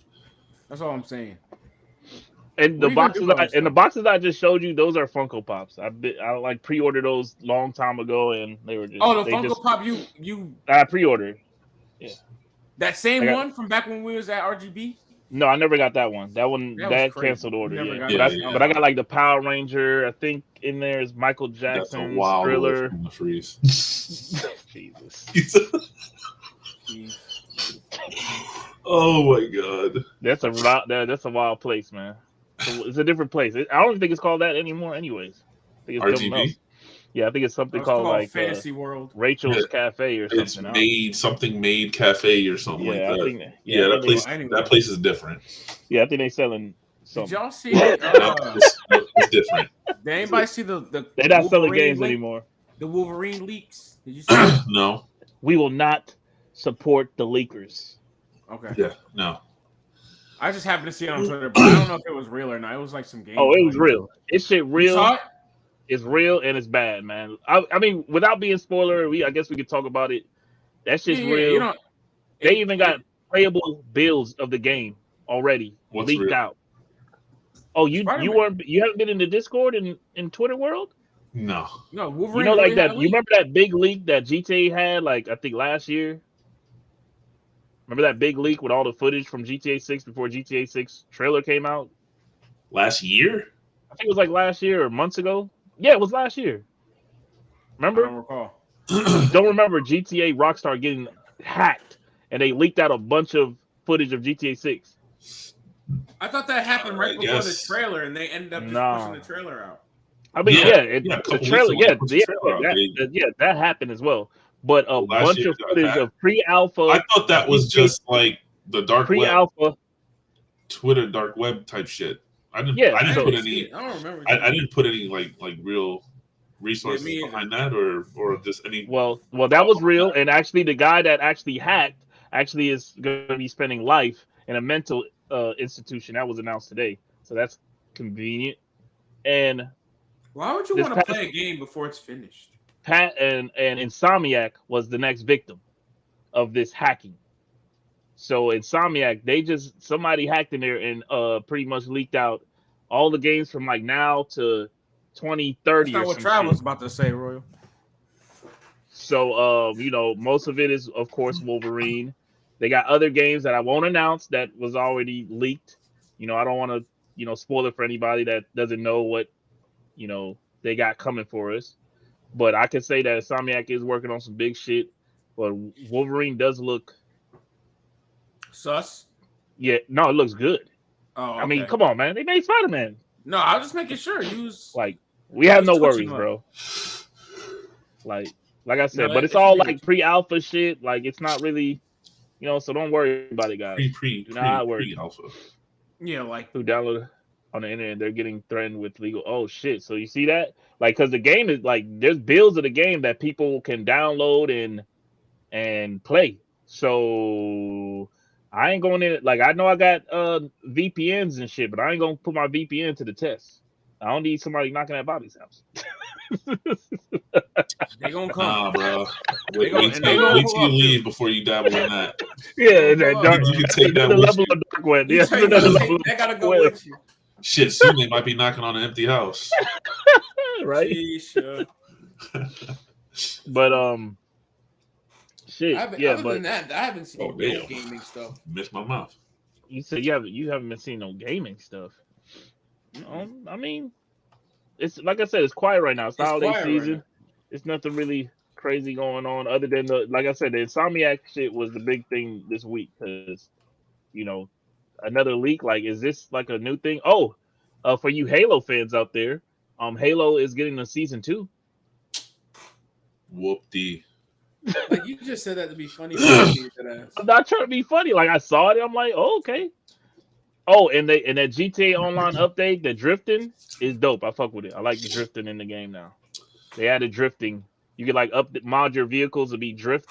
That's all I'm saying. And the boxes I just showed you, those are Funko Pops. I like pre-ordered those long time ago, and they were just. Oh, the Funko Pop you. I pre-ordered. Yeah. That same one from back when we was at RGB. No, I never got that one. That was That crazy. canceled order. Never Yeah, got but Yeah, I that. That but was I got wild. like the Power Ranger. I think in there is Michael That's a Jackson's wild away Thriller. from the freeze. Jesus. Jeez. Oh my god. That's a wild place, man. So it's a different place. I don't think it's called that anymore. Anyways, I think it's something RGB. else. Yeah, I think it's Oh, something it's called called like Fantasy World. Rachel's Cafe or It's something. made cafe or something like Yeah, I that. think. Yeah, I that think place. Anyway. That place is different. Yeah, I think they selling Did something. y'all see? It's different. Did anybody see the They're not selling Wolverine games link? anymore. The Wolverine leaks. Did you see it? No. We will not support the leakers. Okay. Yeah. No. I just happened to see it on Twitter, but I don't know if it was real or not. It was like some game. Oh, it was real. It's shit You real. saw it? It's real and it's bad, man. I mean, without being spoiler, I guess we could talk about it. That shit's real. You know, They even got playable builds of the game already What's leaked real? out. Oh, you Spider-Man. you haven't been in the Discord in Twitter world? No. No, Wolverine. You know, like really had that. a You leak. remember that big leak that GTA had, like I think last year. Remember that big leak with all the footage from GTA 6 before GTA 6 trailer came out? Last year? I think it was like last year or months ago. Yeah, it was last year. I Remember? don't recall. Don't remember GTA Rockstar getting hacked and they leaked out a bunch of footage of GTA 6. I thought that happened right I before the guess. trailer, and they ended up just Nah. pushing the trailer out. I mean, a the couple trailer, weeks ago, they put the trailer out. that happened as well. But a Last bunch year of got footage hacked. of pre-alpha. I thought that was just like the dark web, pre-alpha. Twitter dark web type shit. I didn't so- put any. I don't remember. I didn't put any like real resources me either. behind that, or just any. Well, that was real, and actually, the guy that actually hacked actually is going to be spending life in a mental institution. That was announced today, so that's convenient. And Why would you this want to play a game before it's finished? Pat and Insomniac was the next victim of this hacking. So Insomniac, somebody hacked in there and pretty much leaked out all the games from like now to 2030 That's not or what some Trav shit. was about to say, Royal. So most of it is of course Wolverine. They got other games that I won't announce that was already leaked. I don't want to spoil it for anybody that doesn't know what they got coming for us. But I can say that Insomniac is working on some big shit. But Wolverine does look Sus. Yeah, no, it looks good. Oh, okay. I mean, come on, man. They made Spider-Man. No, I was just making sure. Like, we have no twitching worries, up. bro. Like I said, No, but it's it all should be- like pre-alpha shit. Like, it's not really, so don't worry about it, guys. Do not worry. Pre-alpha. Yeah, like Who download on the internet, they're getting threatened with legal. Oh shit! So you see that? Like, because the game is like, there's builds of the game that people can download and play. So I ain't going in. Like, I know I got VPNs and shit, but I ain't gonna put my VPN to the test. I don't need somebody knocking at Bobby's house. they gonna come. Nah, bro. Wait gonna till you leave before you dabble in that. Yeah, They that dark. You can That's take that another with level you. of dark web. You Yeah, take- another level of they gotta dark go web. with you. Shit, soon they might be knocking on an empty house. Right? Sheesh, But shit. other but than that, I haven't seen Oh, no damn. gaming stuff. Missed my mouth. you said you haven't been seeing no gaming stuff. I mean, it's like I said, it's quiet right now. It's the It's holiday quiet right season. now. It's nothing really crazy going on other than like I said, the Insomniac shit was the big thing this week because another leak. Like, is this like a new thing? Oh, for you Halo fans out there, Halo is getting a season 2. Whoop-dee. Like, you just said that to be funny. I'm I'm not trying to be funny. Like, I saw it, I'm like, oh, okay. Oh, and that GTA Online update, the drifting is dope. I fuck with it. I like the drifting in the game now. They added drifting. You can like mod your vehicles to be drift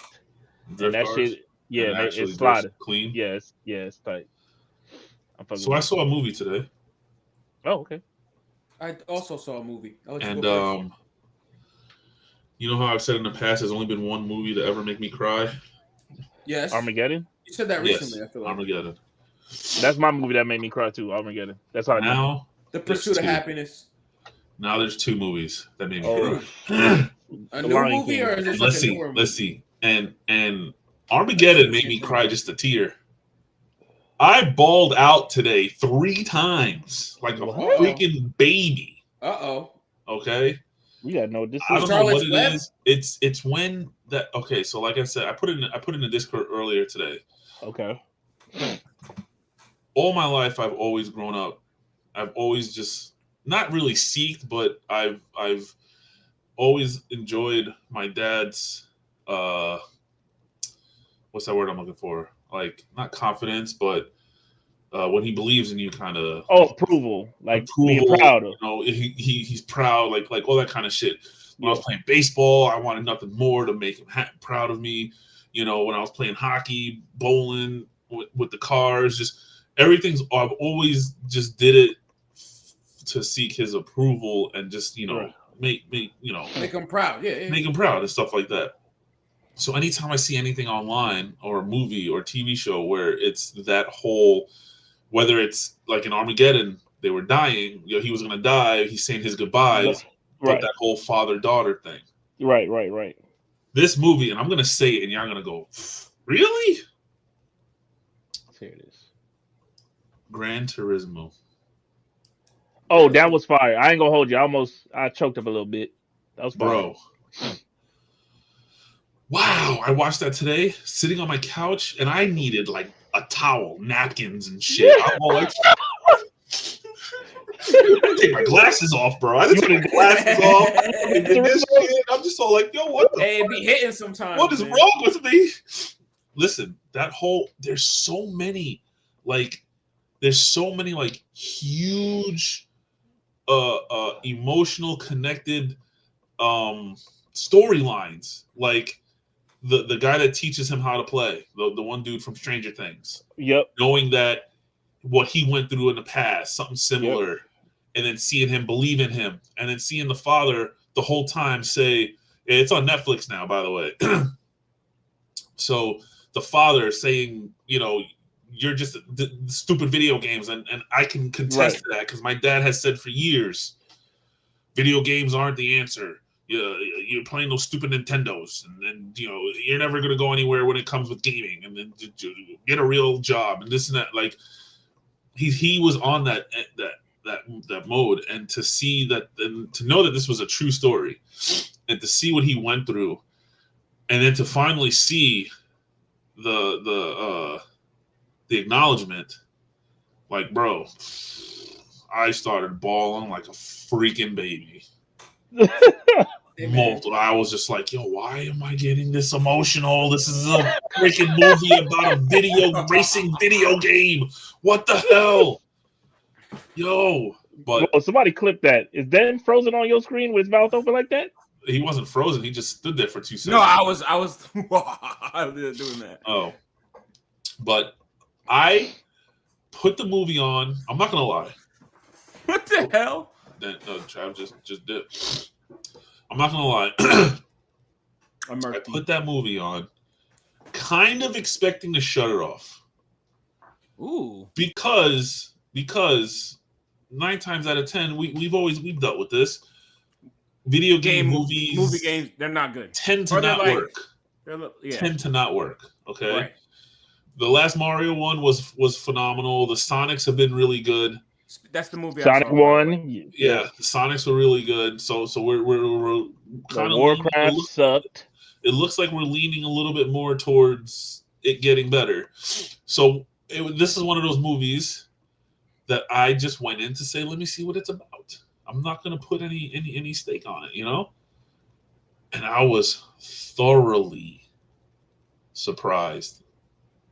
and that cars? shit. Yeah, And actually it's sliding. clean. Yeah, it's tight. So I saw a movie today. Oh, okay. I also saw a movie. I'll let you And go first. you know how I've said in the past, there's only been one movie to ever make me cry. Yes, Armageddon. you said that recently. I feel like Armageddon. That's my movie that made me cry too. Armageddon. That's how I know. Now, The Pursuit of two. Happiness. now there's 2 movies that made me Oh. cry. A The new Lion movie King. or is this Let's like a see. newer Let's movie? see. And Armageddon made me cry just a tear. I bawled out today 3 times like a What? freaking baby. Uh-oh. Okay. We gotta know what this I is. don't know what Charlotte's it Web? is. It's when that. Okay, so like I said, I put it in the Discord earlier today. Okay. All my life, I've always grown up. I've always just not really seeked, but I've always enjoyed my dad's what's that word I'm looking for? Like not confidence, but when he believes in you, kind of approval, like being approval. proud of. You know, he's proud, like all that kind of shit. When I was Yeah. playing baseball, I wanted nothing more to make him proud of me. You know, when I was playing hockey, bowling with the cars, just everything's. I've always just did it to seek his approval and just Right. make Make him proud. Yeah. make him proud and stuff like that. So anytime I see anything online or a movie or TV show where it's that whole, whether it's like in Armageddon, they were dying, he was gonna die, he's saying his goodbyes, but Right. that whole father-daughter thing. Right. This movie, and I'm gonna say it, and y'all gonna go, really? Here it is. Gran Turismo. Oh, that was fire. I ain't gonna hold you. I choked up a little bit. That was fire. Bro. Wow, I watched that today, sitting on my couch, and I needed like a towel, napkins, and shit. I'm all like, I take my glasses off, bro. I take my glasses off. And this shit, I'm just all like, yo, what the Hey, it fuck? be hitting sometimes. What is man. wrong with me? Listen, there's so many like huge emotional connected storylines. Like the guy that teaches him how to play, the one dude from Stranger Things. Yep. Knowing that what he went through in the past, something similar, and then seeing him believe in him, and then seeing the father the whole time say, it's on Netflix now, by the way. So the father saying, you're just the stupid video games, and I can contest to that because my dad has said for years, video games aren't the answer. You're playing those stupid Nintendos, and then you're never gonna go anywhere when it comes with gaming, and then get a real job and this and that. Like he was on that mode, and to see that and to know that this was a true story, and to see what he went through, and then to finally see the acknowledgement, like, bro, I started bawling like a freaking baby. I was just like, yo, why am I getting this emotional? This is a freaking movie about a racing video game. What the hell? Yo. But well, somebody clip that. Is Dan frozen on your screen with his mouth open like that? He wasn't frozen. He just stood there for 2 seconds. No, I was doing that. Oh. But I put the movie on. I'm not gonna lie. What the hell? Trav just did. I'm not gonna lie. I put that movie on, kind of expecting to shut it off. Ooh. Because 9 times out of 10, we've dealt with this. Video game movies, movie games, they're not good. Tend to not work. Tend to not work. Okay. Right. The last Mario one was phenomenal. The Sonics have been really good. That's the movie. Sonic one. Yeah, the Sonics were really good. So we're kind of Warcraft sucked. It looks like we're leaning a little bit more towards it getting better. So this is one of those movies that I just went in to say, let me see what it's about. I'm not going to put any stake on it, And I was thoroughly surprised.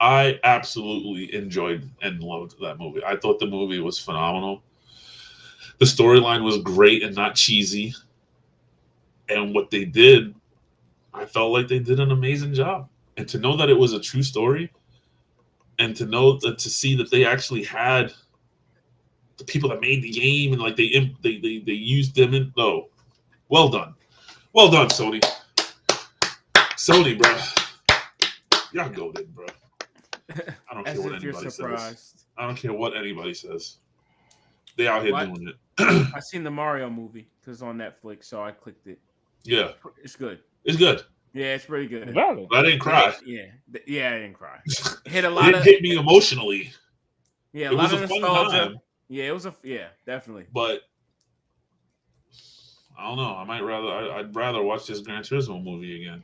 I absolutely enjoyed and loved that movie. I thought the movie was phenomenal. The storyline was great and not cheesy. And what they did, I felt like they did an amazing job. And to know that it was a true story, and to know that to see that they actually had the people that made the game, and like they used them in. Oh, well done, Sony, bro. Y'all goated, bro. I don't care what anybody says. I don't care what anybody says. They out here doing it. I seen the Mario movie because it's on Netflix, so I clicked it. Yeah, it's good. It's good. Yeah, it's pretty good. Valid. I didn't cry. Yeah, I didn't cry. Hit a lot. It hit me emotionally. Yeah, It was a fun time. Yeah, it was definitely. But I don't know. I'd rather watch this Gran Turismo movie again.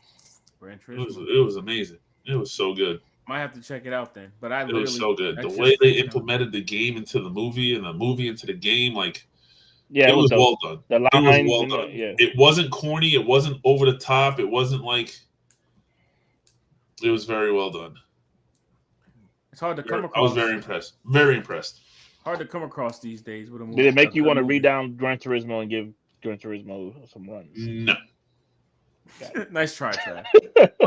Gran Turismo. It was amazing. It was so good. Might have to check it out then. But it was so good. The way they implemented the game into the movie and the movie into the game, like, yeah, it was well dope. done. The lines it was well done. Yeah. It wasn't corny. It wasn't over the top. It wasn't like. It was very well done. It's hard to come across. I was very impressed. Very impressed. Hard to come across these days with a movie. Did it make you want to read down Gran Turismo and give Gran Turismo some runs? No. Nice try, Trav.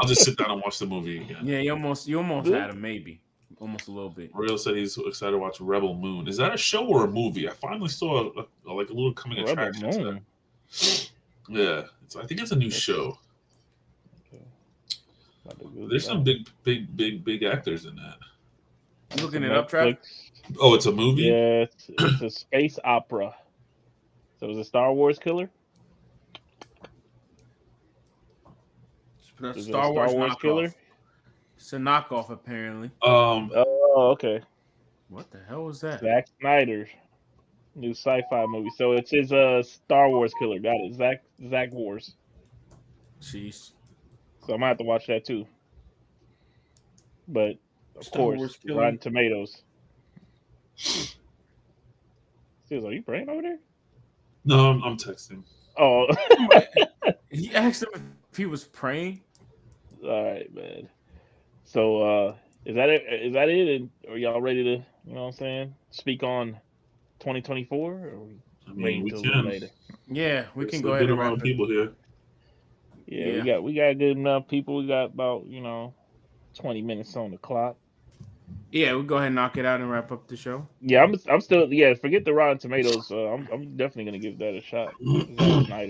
I'll just sit down and watch the movie again. Yeah, you almost had him, maybe. Almost a little bit. Real said he's excited to watch Rebel Moon. Is that a show or a movie? I finally saw a little coming attraction to that. Yeah, I think it's a new show. There's some big actors in that. You looking it up, Trav? Oh, it's a movie? Yeah, it's a space opera. So it's a Star Wars killer? Star Wars killer? It's a knockoff, apparently. Oh, okay. What the hell was that? Zack Snyder's new sci-fi movie. So it's his Star Wars killer. Got it. Zack Wars. Jeez. So I might have to watch that too. But of course, Rotten Tomatoes. Are you praying over there? No, I'm texting. Oh. He asked him if he was praying. All right, man. So is that it? And are y'all ready to, you know what I'm saying, speak on 2024? Or we can. Later? Yeah, we can go ahead and wrap it. People here. Yeah, we got good enough people. We got about 20 minutes on the clock. Yeah, we'll go ahead and knock it out and wrap up the show. Yeah, I'm still forget the Rotten Tomatoes. I'm definitely gonna give that a shot.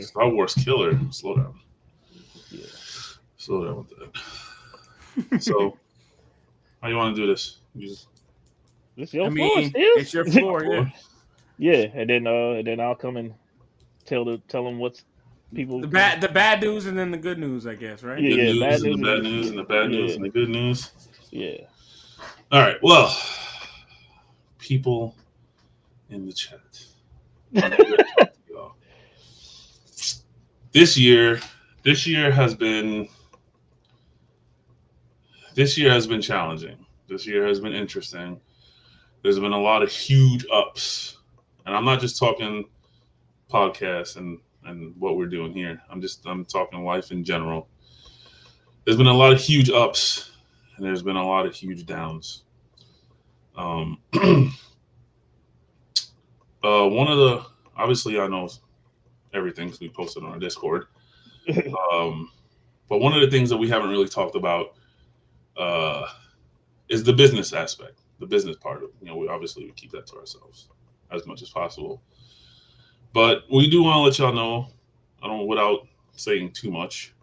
Star Wars killer. Slow down. Yeah. Slow down with that. So, how you want to do this? It's your floor, Steve. It's your floor, yeah. Yeah, and then I'll come and tell them what's people the bad news and then the good news, I guess, right? Yeah, bad news and the bad news and the bad news and the good news. Yeah. All right. Well, people in the chat. This year has been challenging. This year has been interesting. There's been a lot of huge ups, and I'm not just talking podcasts and what we're doing here. I'm talking life in general. There's been a lot of huge ups, and there's been a lot of huge downs. One of the, obviously I know everything because we posted on our Discord. But one of the things that we haven't really talked about is the business aspect, the business part of it. We keep that to ourselves as much as possible. But we do want to let y'all know, without saying too much,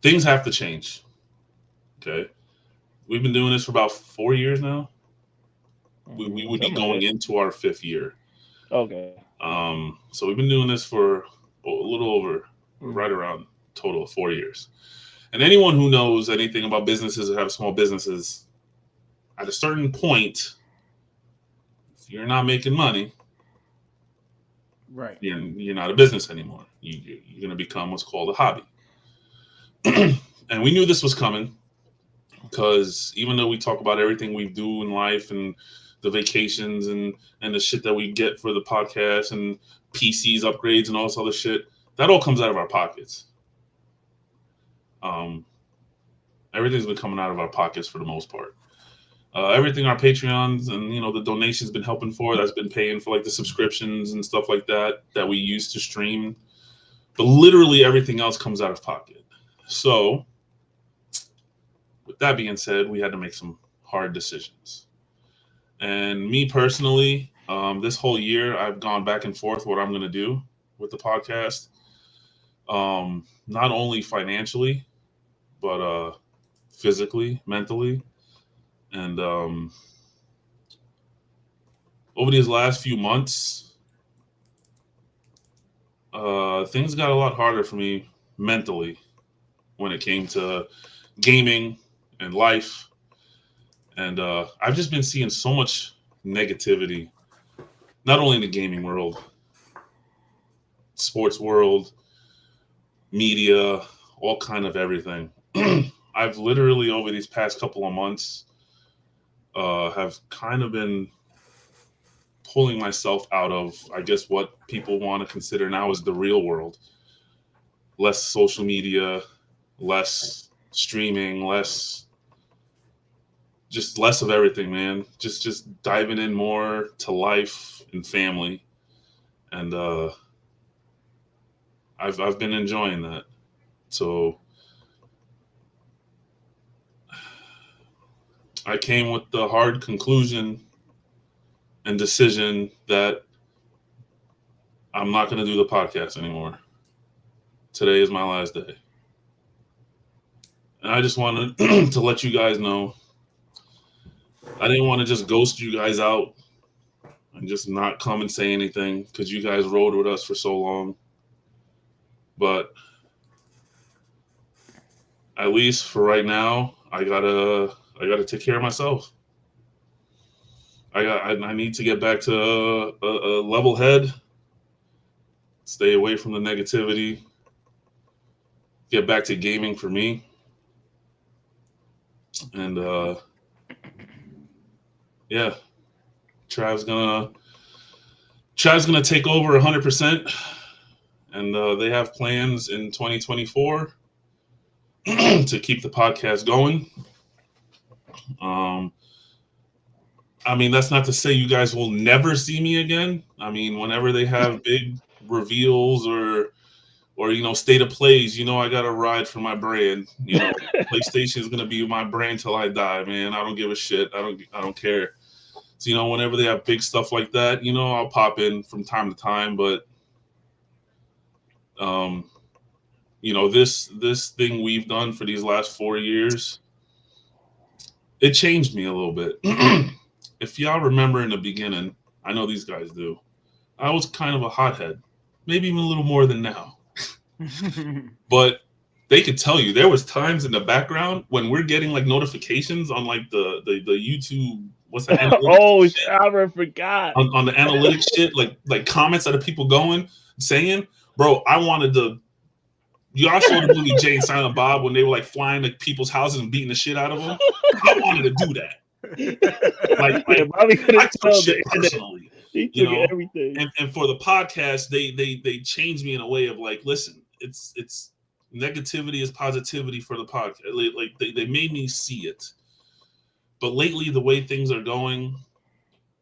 things have to change. Okay. We've been doing this for about 4 years now. We would be going into our 5th year. Okay. So we've been doing this for a little over, right around total of 4 years. And anyone who knows anything about businesses or have small businesses, at a certain point, if you're not making money, right, you're not a business anymore. You're going to become what's called a hobby. And we knew this was coming because even though we talk about everything we do in life and the vacations and the shit that we get for the podcast and PCs upgrades and all this other shit, that all comes out of our pockets. Everything's been coming out of our pockets for the most part. Everything our Patreons and the donations been helping for, that's been paying for like the subscriptions and stuff like that we use to stream. But literally everything else comes out of pocket. So with that being said, we had to make some hard decisions. And me personally, this whole year, I've gone back and forth what I'm going to do with the podcast. Not only financially, but physically, mentally. And over these last few months, things got a lot harder for me mentally when it came to gaming and life And I've just been seeing so much negativity, not only in the gaming world, sports world, media, all kind of everything. I've literally over these past couple of months have kind of been pulling myself out of, I guess, what people want to consider now as the real world. Less social media, less streaming, less of everything, man. Just diving in more to life and family. And I've been enjoying that. So I came with the hard conclusion and decision that I'm not going to do the podcast anymore. Today is my last day. And I just wanted to let you guys know. I didn't want to just ghost you guys out and just not come and say anything because you guys rode with us for so long. But at least for right now, I gotta take care of myself. I need to get back to a level head, stay away from the negativity, get back to gaming for me. And yeah, Trav's gonna take over 100%, and they have plans in 2024 to keep the podcast going. I mean, that's not to say you guys will never see me again. I mean, whenever they have big reveals or state of plays, I got to ride for my brand. PlayStation is gonna be my brand till I die, man. I don't give a shit. I don't care. So whenever they have big stuff like that, I'll pop in from time to time. But this thing we've done for these last 4 years, it changed me a little bit. If y'all remember in the beginning, I know these guys do, I was kind of a hothead, maybe even a little more than now. But they could tell you there was times in the background when we're getting like notifications on like the YouTube, what's that? Oh, I forgot. On the analytics shit, like comments that are people saying, bro, I wanted to. Y'all saw the movie Jay and Silent Bob when they were like flying to people's houses and beating the shit out of them. I wanted to do that. I took shit personally. He took everything. And for the podcast, they changed me in a way of like, listen, it's negativity is positivity for the podcast. Like they made me see it. But lately, the way things are going,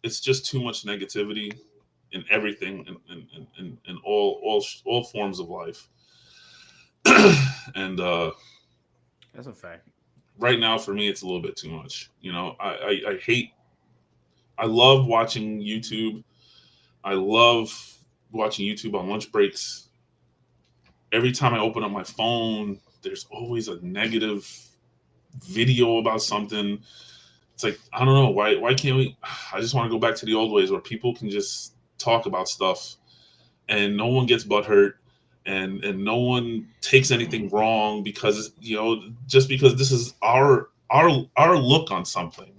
it's just too much negativity in everything in all forms of life. And that's a fact. Right now, for me, it's a little bit too much. I love watching YouTube. I love watching YouTube on lunch breaks. Every time I open up my phone, there's always a negative video about something. It's like, I don't know, why can't we? I just want to go back to the old ways where people can just talk about stuff and no one gets butthurt and no one takes anything wrong because, just because this is our look on something,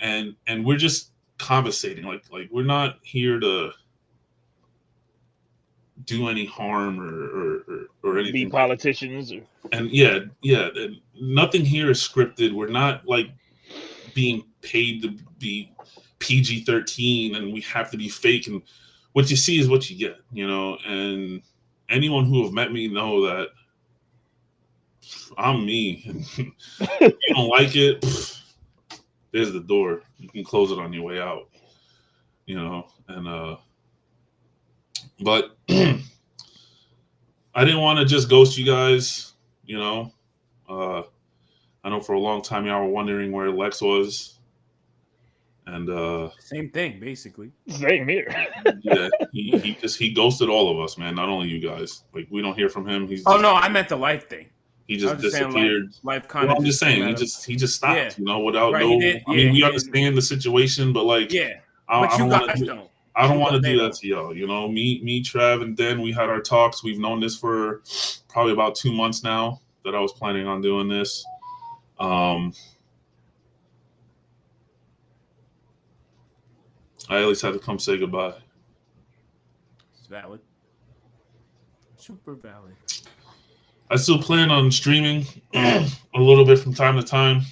and we're just conversating. Like we're not here to do any harm or anything. Be politicians. And yeah. And nothing here is scripted. We're not like being paid to be PG-13 and we have to be fake. And what you see is what you get, and anyone who have met me know that I'm me. And if you don't like it, there's the door. You can close it on your way out, and but I didn't want to just ghost you guys, I know for a long time y'all were wondering where Lexx was. And same thing, basically. Same here. Yeah, he ghosted all of us, man. Not only you guys. Like we don't hear from him. No, I meant the life thing. He just disappeared. Life kind of. I'm just saying, he just stopped. Yeah. Without right, no. We understand the situation, but like, yeah. I But don't you want guys to. don't. I don't want to do that to y'all. Me, Trav, and Dan. We had our talks. We've known this for probably about 2 months now that I was planning on doing this. I at least had to come say goodbye. It's valid. Super valid. I still plan on streaming a little bit from time to time.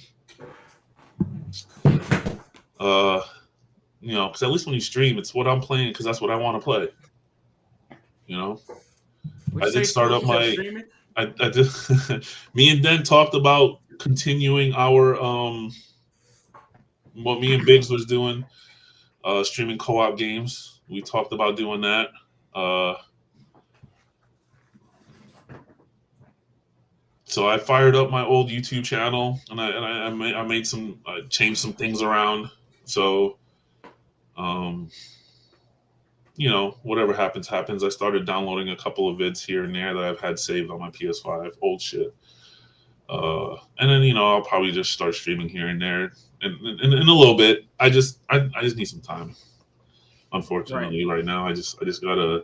You know, because at least when you stream, it's what I'm playing because that's what I want to play. You know, I did start up my. I did. Me and Den talked about continuing our what me and Biggs was doing, streaming co-op games. We talked about doing that. So I fired up my old YouTube channel and I made some changed some things around. So, you know, whatever happens, happens. I started downloading a couple of vids here and there that I've had saved on my PS5, old shit. And then, you know, I'll probably just start streaming here and there in a little bit. I just need some time. Unfortunately, right now, I just gotta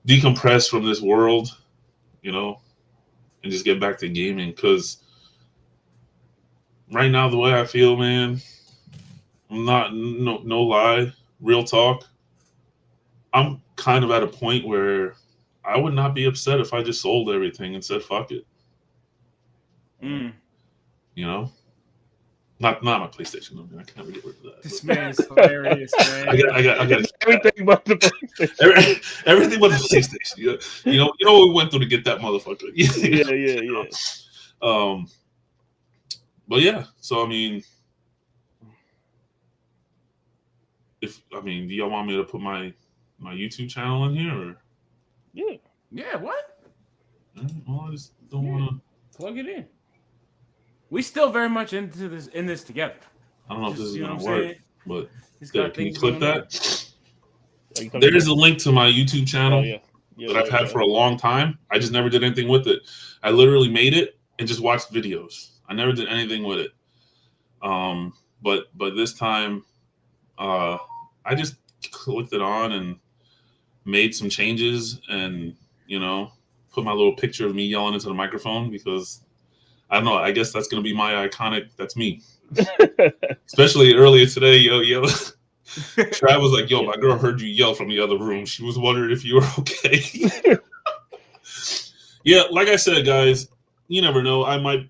decompress from this world, you know, and just get back to gaming. Because right now, the way I feel, man, I'm not no lie, real talk. I'm kind of at a point where I would not be upset if I just sold everything and said fuck it. You know, not my PlayStation. No, man, I can never get rid of that. This man's hilarious, man. I got everything but the PlayStation. Everything but the PlayStation. You know what we went through to get that motherfucker. Yeah. But yeah, so I mean, do y'all want me to put my YouTube channel in here or? Yeah. What? Well, I just don't want to plug it in. We still very much in this together. I don't know if this is gonna work, but can you click that? There is a link to my YouTube channel that I've had for a long time. I just never did anything with it. I literally made it and just watched videos. I never did anything with it. But this time, I just clicked it on and made some changes, and you know, put my little picture of me yelling into the microphone because I don't know. I guess that's gonna be my iconic. That's me. Especially earlier today, yo. Trav was like, "Yo, my girl heard you yell from the other room. She was wondering if you were okay." Yeah, like I said, guys, you never know. I might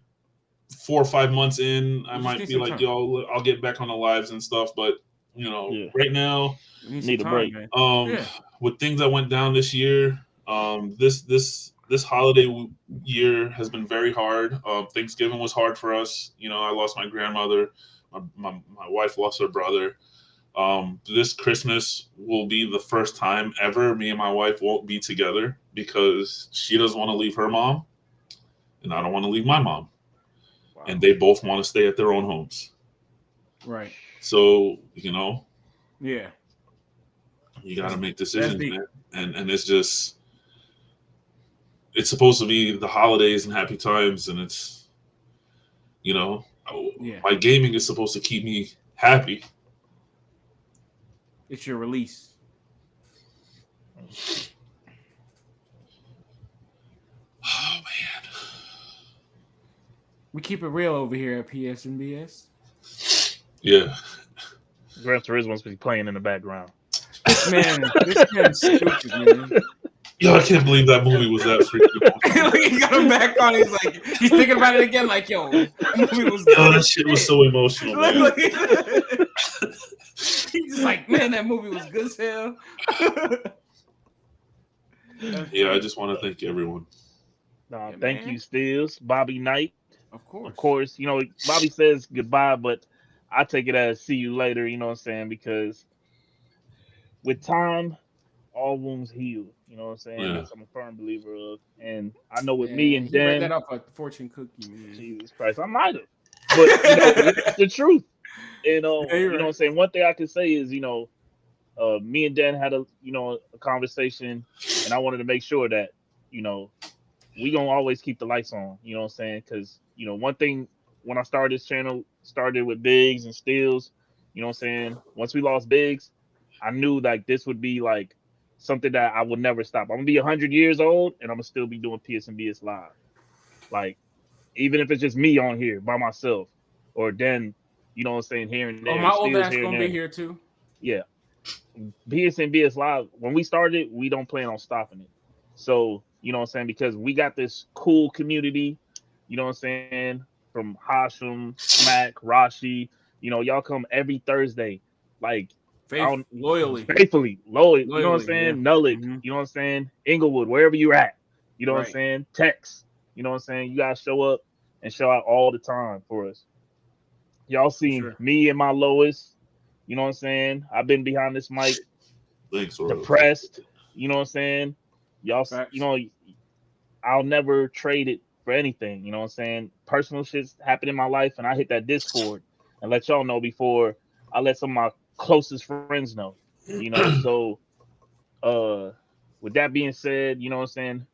4 or 5 months in, I might be like, time. "Yo, I'll get back on the lives and stuff." But you know, right now, need a break. With things that went down this year, this holiday year has been very hard. Thanksgiving was hard for us. You know, I lost my grandmother. My wife lost her brother. This Christmas will be the first time ever me and my wife won't be together because she doesn't want to leave her mom, and I don't want to leave my mom. Wow. And they both want to stay at their own homes. Right. So, you know. Yeah. You got to make decisions, man. And it's just... It's supposed to be the holidays and happy times, and it's, you know, my gaming is supposed to keep me happy. It's your release. Oh man, we keep it real over here at PSNBS. Yeah, Gran Turismo's be playing in the background. This man's stupid, man. Yo, I can't believe that movie was that freaking. He got him back on. He's thinking about it again. Like, yo, that movie was. That shit was so emotional. Man. He's just like, man, that movie was good as hell. Yeah, I just want to thank everyone. Thank you, Stills, Bobby Knight. Of course. Of course, you know, Bobby says goodbye, but I take it as see you later. You know what I'm saying? Because with time, all wounds heal. You know what I'm saying? Yeah. I'm a firm believer of, and I know with me and Dan. You read that off a fortune cookie, man. Jesus Christ, I might have, but you know, it's the truth. And you know what I'm saying? One thing I can say is, you know, me and Dan had a conversation, and I wanted to make sure that, you know, we gonna always keep the lights on. You know what I'm saying? Because, you know, one thing when I started this channel, started with Biggs and Stills. You know what I'm saying? Once we lost Biggs, I knew like this would be like something that I would never stop. I'm gonna be 100 years old, and I'm gonna still be doing PSNBS live. Like, even if it's just me on here by myself, or then, you know what I'm saying, here and there. Oh, my old ass gonna be here too. Yeah. PSNBS Live, when we started, we don't plan on stopping it. So, you know what I'm saying? Because we got this cool community, you know what I'm saying? From Hashim, Smack, Rashi, y'all come every Thursday. Like, I don't Loyally, faithfully, loyal, you know what I'm yeah. saying? Nullick, Mm-hmm. you know what I'm saying? Inglewood, wherever you're at, you know what I'm Right. saying? Text, you know what I'm saying? You guys show up and show out all the time for us. Y'all seen Sure. me and my lowest, you know what I'm saying? I've been behind this mic Thanks, Royal. depressed. You know what I'm saying? Y'all, Facts. I'll never trade it for anything. You know what I'm saying? Personal shit's happened in my life, and I hit that Discord and let y'all know before I let some of my closest friends know. So uh, with that being said, you know what I'm saying?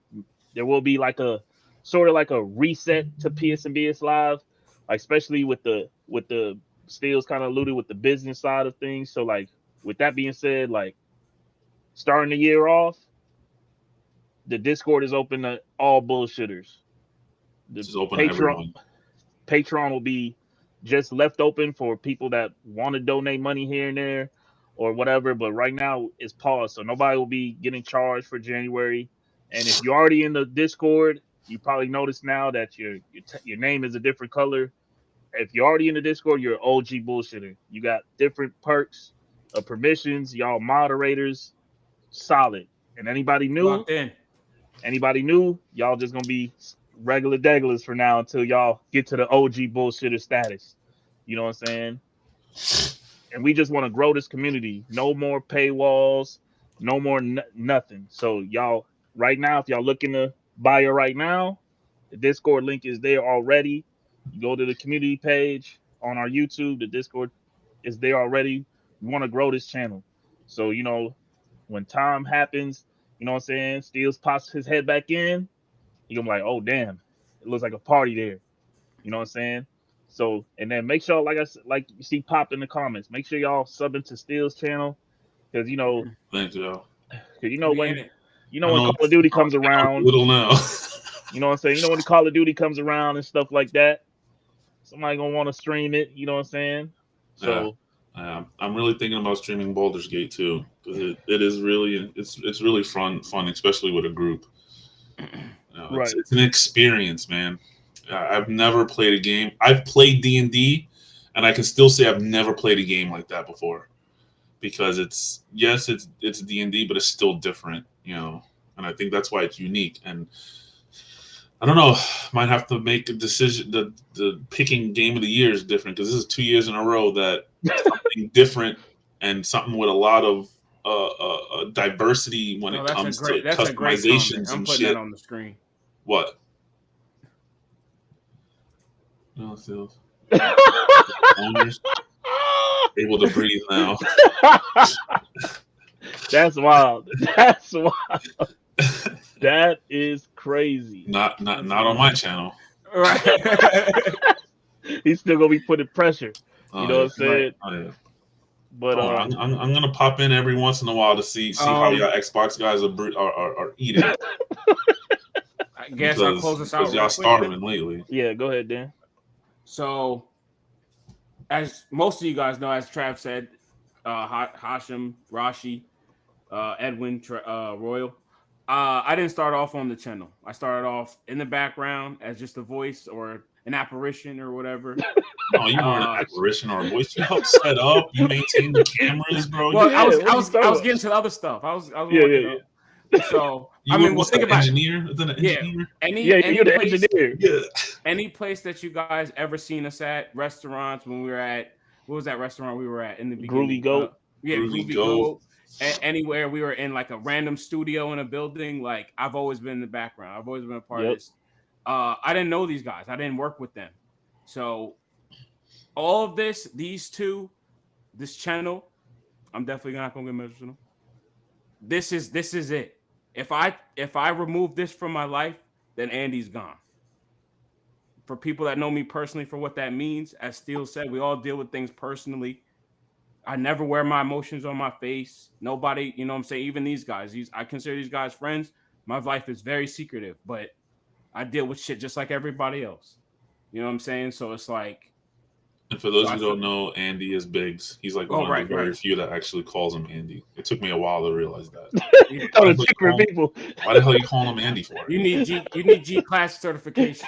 There will be like a sort of like a reset to PSNBS Live, like especially with the Steels kind of alluded with the business side of things. So like with that being said, like starting the year off, the Discord is open to all bullshitters. The Just open to Patreon everyone. Patreon will be just left open for people that want to donate money here and there or whatever. But right now it's paused, so nobody will be getting charged for January. And if you're already in the Discord, you probably noticed now that your name is a different color. If you're already in the Discord, you're an OG bullshitter. You got different perks, permissions. Y'all moderators, solid. And Locked in. anybody new, y'all just gonna be regular deglers for now until y'all get to the OG bullshitter status. You know what I'm saying? And we just want to grow this community. No more paywalls, no more nothing. So y'all, right now, if y'all looking to buy it right now, the Discord link is there already. You go to the community page on our YouTube. The Discord is there already. We want to grow this channel. So when time happens, you know what I'm saying? Steels pops his head back in. He gonna be like, oh damn, it looks like a party there. You know what I'm saying? So and then make sure, like I said, like you see popped in the comments, make sure y'all sub into Steel's channel because Thanks, y'all. We in it. when Call of Duty comes I know around, little now. you know what I'm saying? When the Call of Duty comes around and stuff like that, somebody gonna want to stream it. You know what I'm saying? So I'm really thinking about streaming Baldur's Gate too because it is really it's really fun, especially with a group. right. It's an experience, man. I've never played a game. I've played D&D, and I can still say I've never played a game like that before because it's D&D, but it's still different, And I think that's why it's unique. And I don't know, might have to make a decision. The picking game of the year is different because this is 2 years in a row that something different and something with a lot of diversity when it comes to customizations I'm and putting shit. that on the screen. What? No, Steels. Owners able to breathe now. That's wild. That's wild. That is crazy. Not on my channel. Right. He's still gonna be putting pressure. You know what I'm saying? Right. Oh yeah. But I'm gonna pop in every once in a while to see how y'all Xbox guys are eating. I guess I'll close this out. Because y'all starving lately. Yeah, go ahead, Dan. So, as most of you guys know, as Trav said, Hashim, Rashi, Edwin, Royal. I didn't start off on the channel. I started off in the background as just a voice or an apparition or whatever. No, you weren't an apparition or a voice. You helped set up. You maintained the cameras, bro. Well, I was getting to the other stuff. I was working up. So think about engineer. Is that an engineer? You're the engineer. Yeah. Any place that you guys ever seen us at, restaurants when we were at, what was that restaurant we were at in the beginning? Groovy Goat. Groovy Goat. Anywhere we were in like a random studio in a building, like I've always been in the background. I've always been a part of this. I didn't know these guys. I didn't work with them. So all of these two, this channel, I'm definitely not gonna get emotional. This is it. If I remove this from my life, then Andy's gone. For people that know me personally for what that means, as Steele said, we all deal with things personally. I never wear my emotions on my face. Nobody, you know what I'm saying? Even these guys, I consider these guys friends. My life is very secretive, but I deal with shit just like everybody else. You know what I'm saying? So it's like And for those who don't know, Andy is Biggs. He's like one of the very few that actually calls him Andy. It took me a while to realize that. Why the hell are you calling him Andy for? You need G class certification.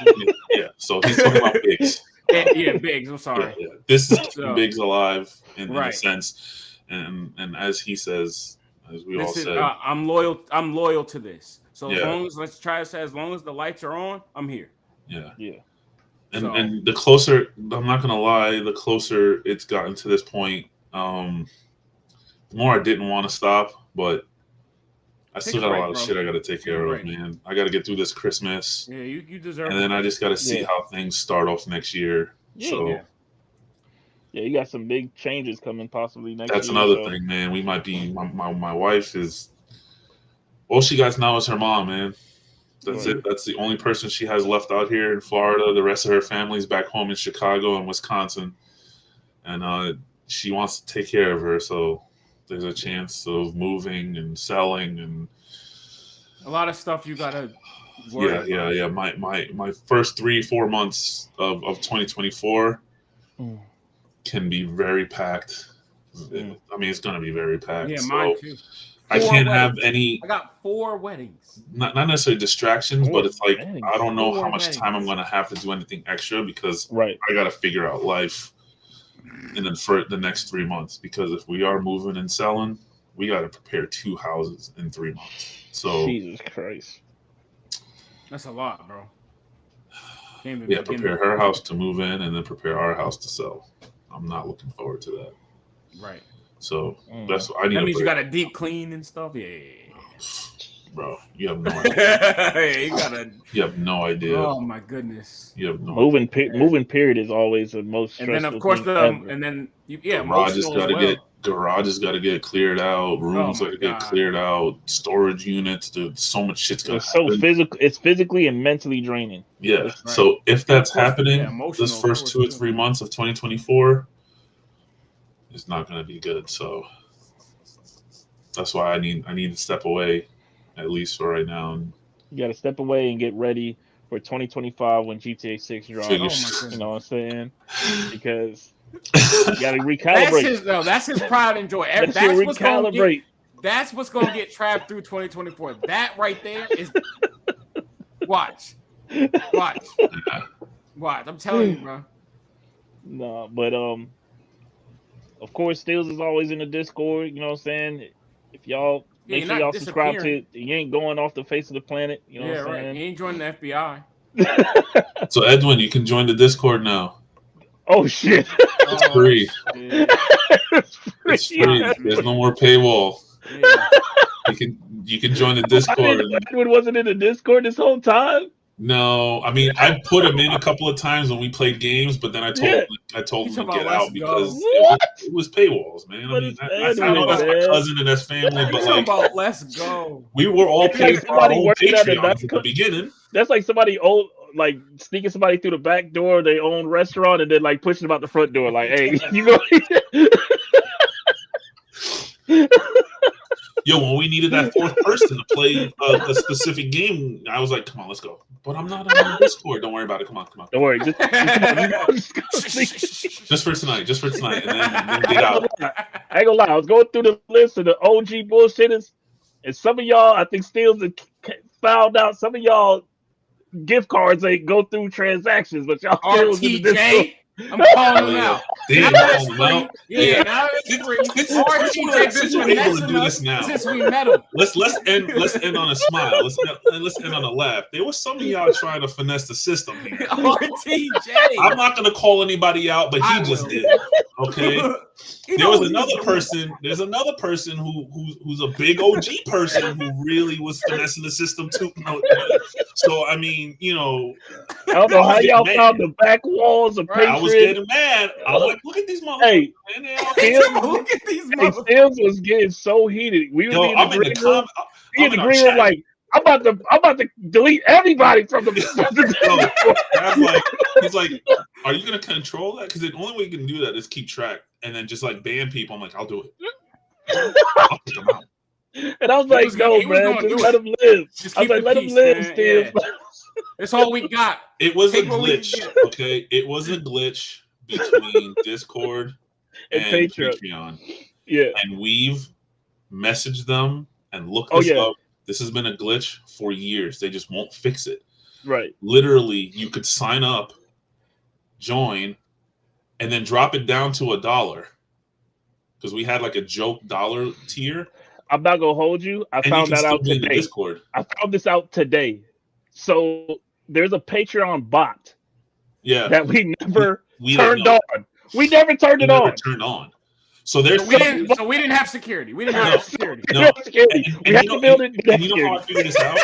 Yeah. So he's talking about Biggs. Yeah, Biggs. I'm sorry. Yeah. This is Biggs alive in a sense, and as he says, as we all said, I'm loyal. I'm loyal to this. So as long as as long as the lights are on, I'm here. Yeah. Yeah. And the closer, I'm not gonna lie, the closer it's gotten to this point, the more I didn't want to stop, but I still got a lot of shit I got to take care of, man. I got to get through this Christmas. Yeah, you deserve it. And then I just got to see how things start off next year. Yeah, you got some big changes coming possibly next year. That's another thing, man. We might be, my wife is, all she got now is her mom, man. That's it. That's the only person she has left out here in Florida. The rest of her family's back home in Chicago and Wisconsin. And she wants to take care of her. So there's a chance of moving and selling and a lot of stuff you got to worry about. Yeah. My first 3-4 months of 2024 can be very packed. I mean, it's going to be very packed. Yeah, mine too. I can't have any. I got 4 weddings. Not necessarily distractions, but it's like I don't know how much time I'm going to have to do anything extra because I got to figure out life for the next 3 months. Because if we are moving and selling, we got to prepare 2 houses in 3 months. So Jesus Christ, that's a lot, bro. Prepare her house to move in and then prepare our house to sell. I'm not looking forward to that. Right. So that's what I need. That means you got a deep clean and stuff. Yeah. Bro, you have no idea. You have no idea. Oh my goodness. You have no moving period is always the most stressful. And then of course garage has got to get cleared out. Rooms got to get cleared out. Storage units. Dude, so much shit's gonna happen. So physical. It's physically and mentally draining. Yeah. Right. So if that's happening, this first 2 or 3 months of 2024. It's not going to be good, so that's why I need to step away, at least for right now. You got to step away and get ready for 2025 when GTA 6 drops. You know what I'm saying? Because you got to recalibrate. That's his pride and joy. That's what's going to get Trav through 2024. That right there is watch. I'm telling you, bro. No, but of course, Steels is always in the Discord. You know what I'm saying? If y'all make sure y'all subscribe to it, you ain't going off the face of the planet. You know what I'm saying? You ain't joining the FBI. So Edwin, you can join the Discord now. Oh shit! It's free. It's free. There's no more paywall. Yeah. You can join the Discord. Edwin wasn't in the Discord this whole time. No, I mean I put him in a couple of times when we played games, but then I told him to get out because it was paywalls, man. I mean, I know that's my cousin and that's family, but like, let's go. We were all paying for our own Patreons at the beginning. That's like somebody like sneaking somebody through the back door of their own restaurant and then like pushing them out the front door, like, hey, you go. Yo, when we needed that 4th person to play a specific game, I was like, come on, let's go. But I'm not on the Discord. Don't worry about it. Come on. Don't worry. Just for tonight. And then get out. I ain't gonna lie. I was going through the list of the OG bullshitters, and some of y'all, I think, Steels found out some of y'all gift cards ain't go through transactions, but y'all still was in the Discord. I'm calling him out. Damn, now it's free. Since we met him. Let's end on a smile. Let's end on a laugh. There was some of y'all trying to finesse the system here. RTJ. I'm not gonna call anybody out, but he just did. Okay. There's another person who's a big OG person who really was finessing the system too. So I mean, I don't know how y'all found the back walls of Patron. I was getting mad. I was like, look at these motherfuckers. Hey, look at these motherfuckers. Steels was getting so heated. We were in the green room like, I'm about to delete everybody from the. He's like, are you gonna control that? Because the only way you can do that is keep track and then just like ban people. I'm like, I'll do it. I'll take them out. And I was like, no, man, just let him live. I was like, let him live, Steve. That's all we got. It was a glitch, okay? It was a glitch, between Discord And and Patreon. Patreon. Yeah. And we've messaged them and looked Oh, this yeah. up. This has been a glitch for years. They just won't fix it. Right. Literally, you could sign up, join, and then drop it down to $1 because we had like a joke $1 tier. I'm not gonna hold you. I And you found can that still out be in the today. Discord. I found this out today. So there's a Patreon bot Yeah. that we never We didn't turned know. on. We never turned We it never on. turned on. So there's So we didn't have security. We didn't have security. No. We had to build it. And you know how I figured this out?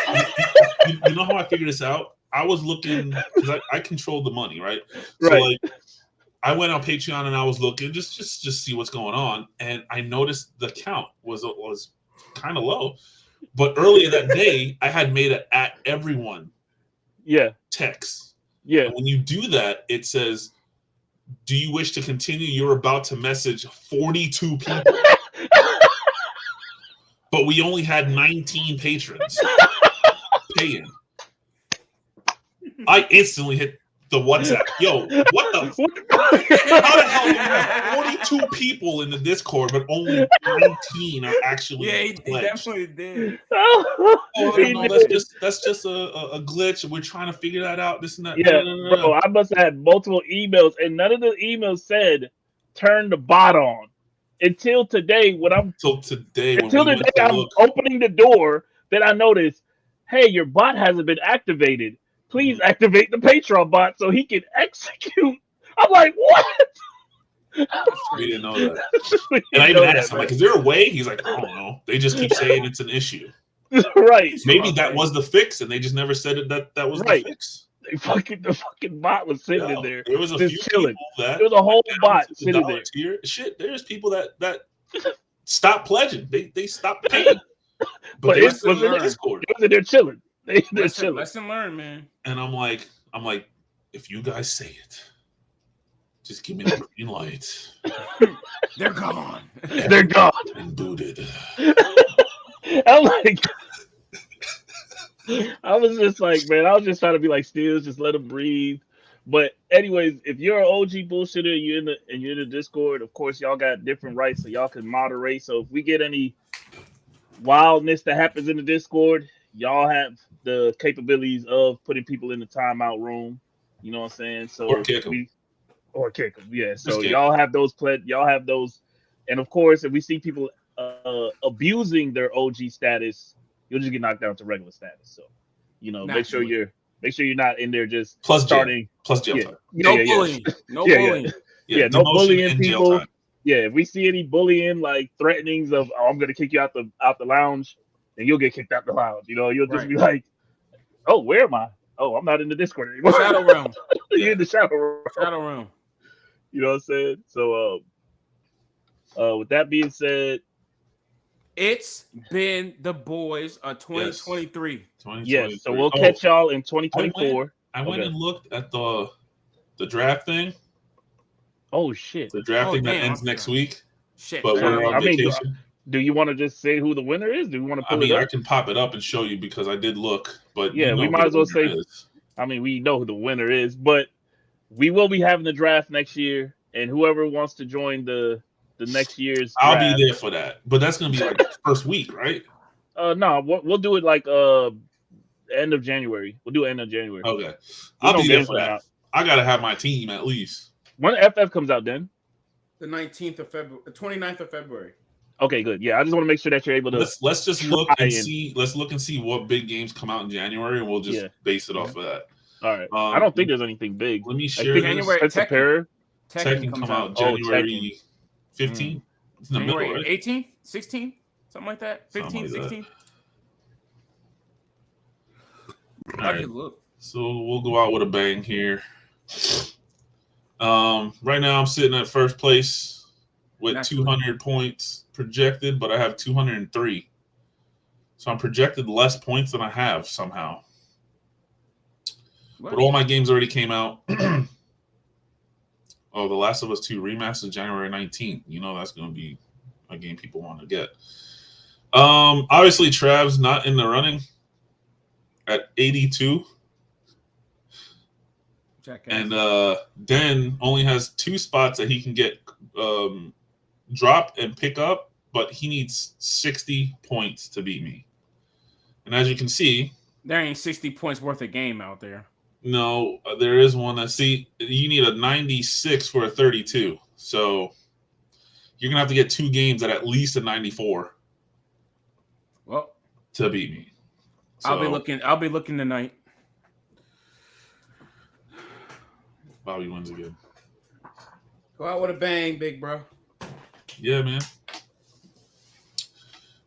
You know how I figured this out? I was looking because I controlled the money, right? So Right. like I went on Patreon and I was looking just see what's going on, and I noticed the count was kind of low. But earlier that day, I had made an at everyone text. Yeah. And when you do that, it says, "Do you wish to continue? You're about to message 42 people." But we only had 19 patrons paying. I instantly hit the WhatsApp. Yo, what the? How the hell do you have 42 people in the Discord, but only 19 are actually? Yeah, he definitely did. Oh, no, that's just a glitch. We're trying to figure that out. This and that. Yeah, No. bro. I must have had multiple emails, and none of the emails said turn the bot on. Until today, when I'm opening the door, then I notice, hey, your bot hasn't been activated. Please activate the Patreon bot so he can execute. I'm like, what? We didn't know that. And I even asked him, like, is there a way? He's like, I don't know. They just keep saying it's an issue. Right. Maybe that was the fix, and they just never said it that was the fix. The fucking bot was sitting in there. There was a just few chilling. people that there was a whole bot sitting there. Tier. Shit, there's people that stopped pledging. They stopped paying. But they it was in Discord. It was in there chilling. They're chilling. Lesson learned, man. And I'm like, if you guys say it, just give me the green light. They're gone. They're gone. And booted. I'm like, I was just like, man, I was just trying to be like Steels, just let them breathe. But anyways, if you're an OG bullshitter and you're in the Discord, of course y'all got different rights, so y'all can moderate. So if we get any wildness that happens in the Discord, y'all have the capabilities of putting people in the timeout room. You know what I'm saying? So or kick them. Yeah. So y'all have those y'all have those, and of course, if we see people abusing their OG status, you'll just get knocked down to regular status. So, you know, make sure you're not in there just starting plus jail time. No bullying. No bullying. Yeah, no bullying people. Yeah, if we see any bullying, like threatenings of, I'm gonna kick you out the lounge, then you'll get kicked out the lounge. You know, you'll just be like, oh, where am I? Oh, I'm not in the Discord anymore. Shadow realm. You're in the shadow realm. Shadow realm. You know what I'm saying? So, with that being said, it's been the boys of 2023. Yes, so we'll catch y'all in 2024. I went and looked at the draft thing. Oh shit! The draft thing that ends next week. Shit. But we're on vacation. Do you want to just say who the winner is? Do we want to pull it up? I can pop it up and show you because I did look. But yeah, we might as well say. I mean, we know who the winner is, but we will be having the draft next year, and whoever wants to join the next year's draft, I'll be there for that. But that's gonna be like first week, right? No, we'll do it like end of January. We'll do end of January. Okay, I'll be there for that. I gotta have my team at least. When FF comes out, then the 19th of February, 29th of February. Okay, good. Yeah, I just want to make sure that you're able to. Let's just look and see. Let's look and see what big games come out in January, and we'll just base it off of that. All right. I don't think there's anything big. Let me share. January Tekken come out January 15th. It's in the middle, right? 18th, 16th, something like that. 15th, 16th. All right. So we'll go out with a bang here. Right now I'm sitting at first place with 200 points projected, but I have 203. So I'm projected less points than I have somehow. But all my games already came out. Oh, The Last of Us 2 Remastered January 19th. You know that's going to be a game people want to get. Obviously, Trav's not in the running at 82. And Den only has 2 spots that he can get drop and pick up, but he needs 60 points to beat me. And as you can see, there ain't 60 points worth of game out there. No, there is one that you need a 96 for a 32. So you're gonna have to get 2 games at least a 94. Well, to beat me. So, I'll be looking tonight. Bobby wins again. Go out with a bang, big bro. Yeah, man.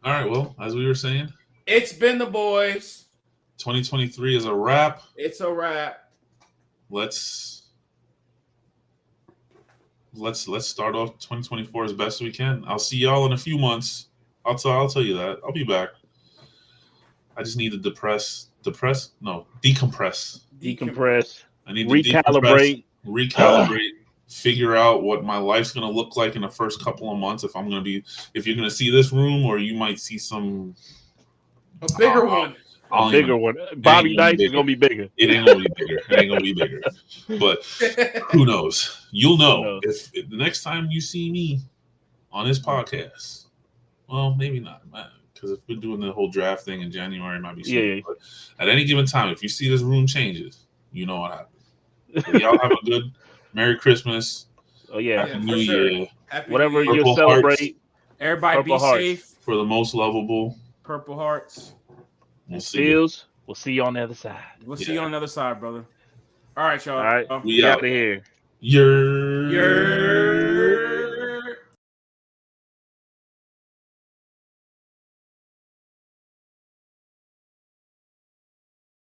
All right, well, as we were saying, it's been the boys. 2023 is a wrap. It's a wrap. Let's start off 2024 as best we can. I'll see y'all in a few months. I'll tell you that. I'll be back. I just need to decompress. I need to recalibrate, figure out what my life's going to look like in the first couple of months. If you're going to see this room, or you might see a bigger one. A bigger one. Bobby Dice is going to be bigger. It ain't going to be bigger. But who knows? You'll know if the next time you see me on this podcast. Well, maybe not, man. Because if we're doing the whole draft thing in January, it might be soon. Yeah. But at any given time, if you see this room changes, you know what happened. So y'all have a good Merry Christmas. Oh yeah, Happy New Year. Whatever you celebrate. Hearts. Everybody be safe. For the most lovable. Purple Hearts. We'll see. We'll see you on the other side. We'll see you on the other side, brother. All right, y'all. All right. We out of here. You're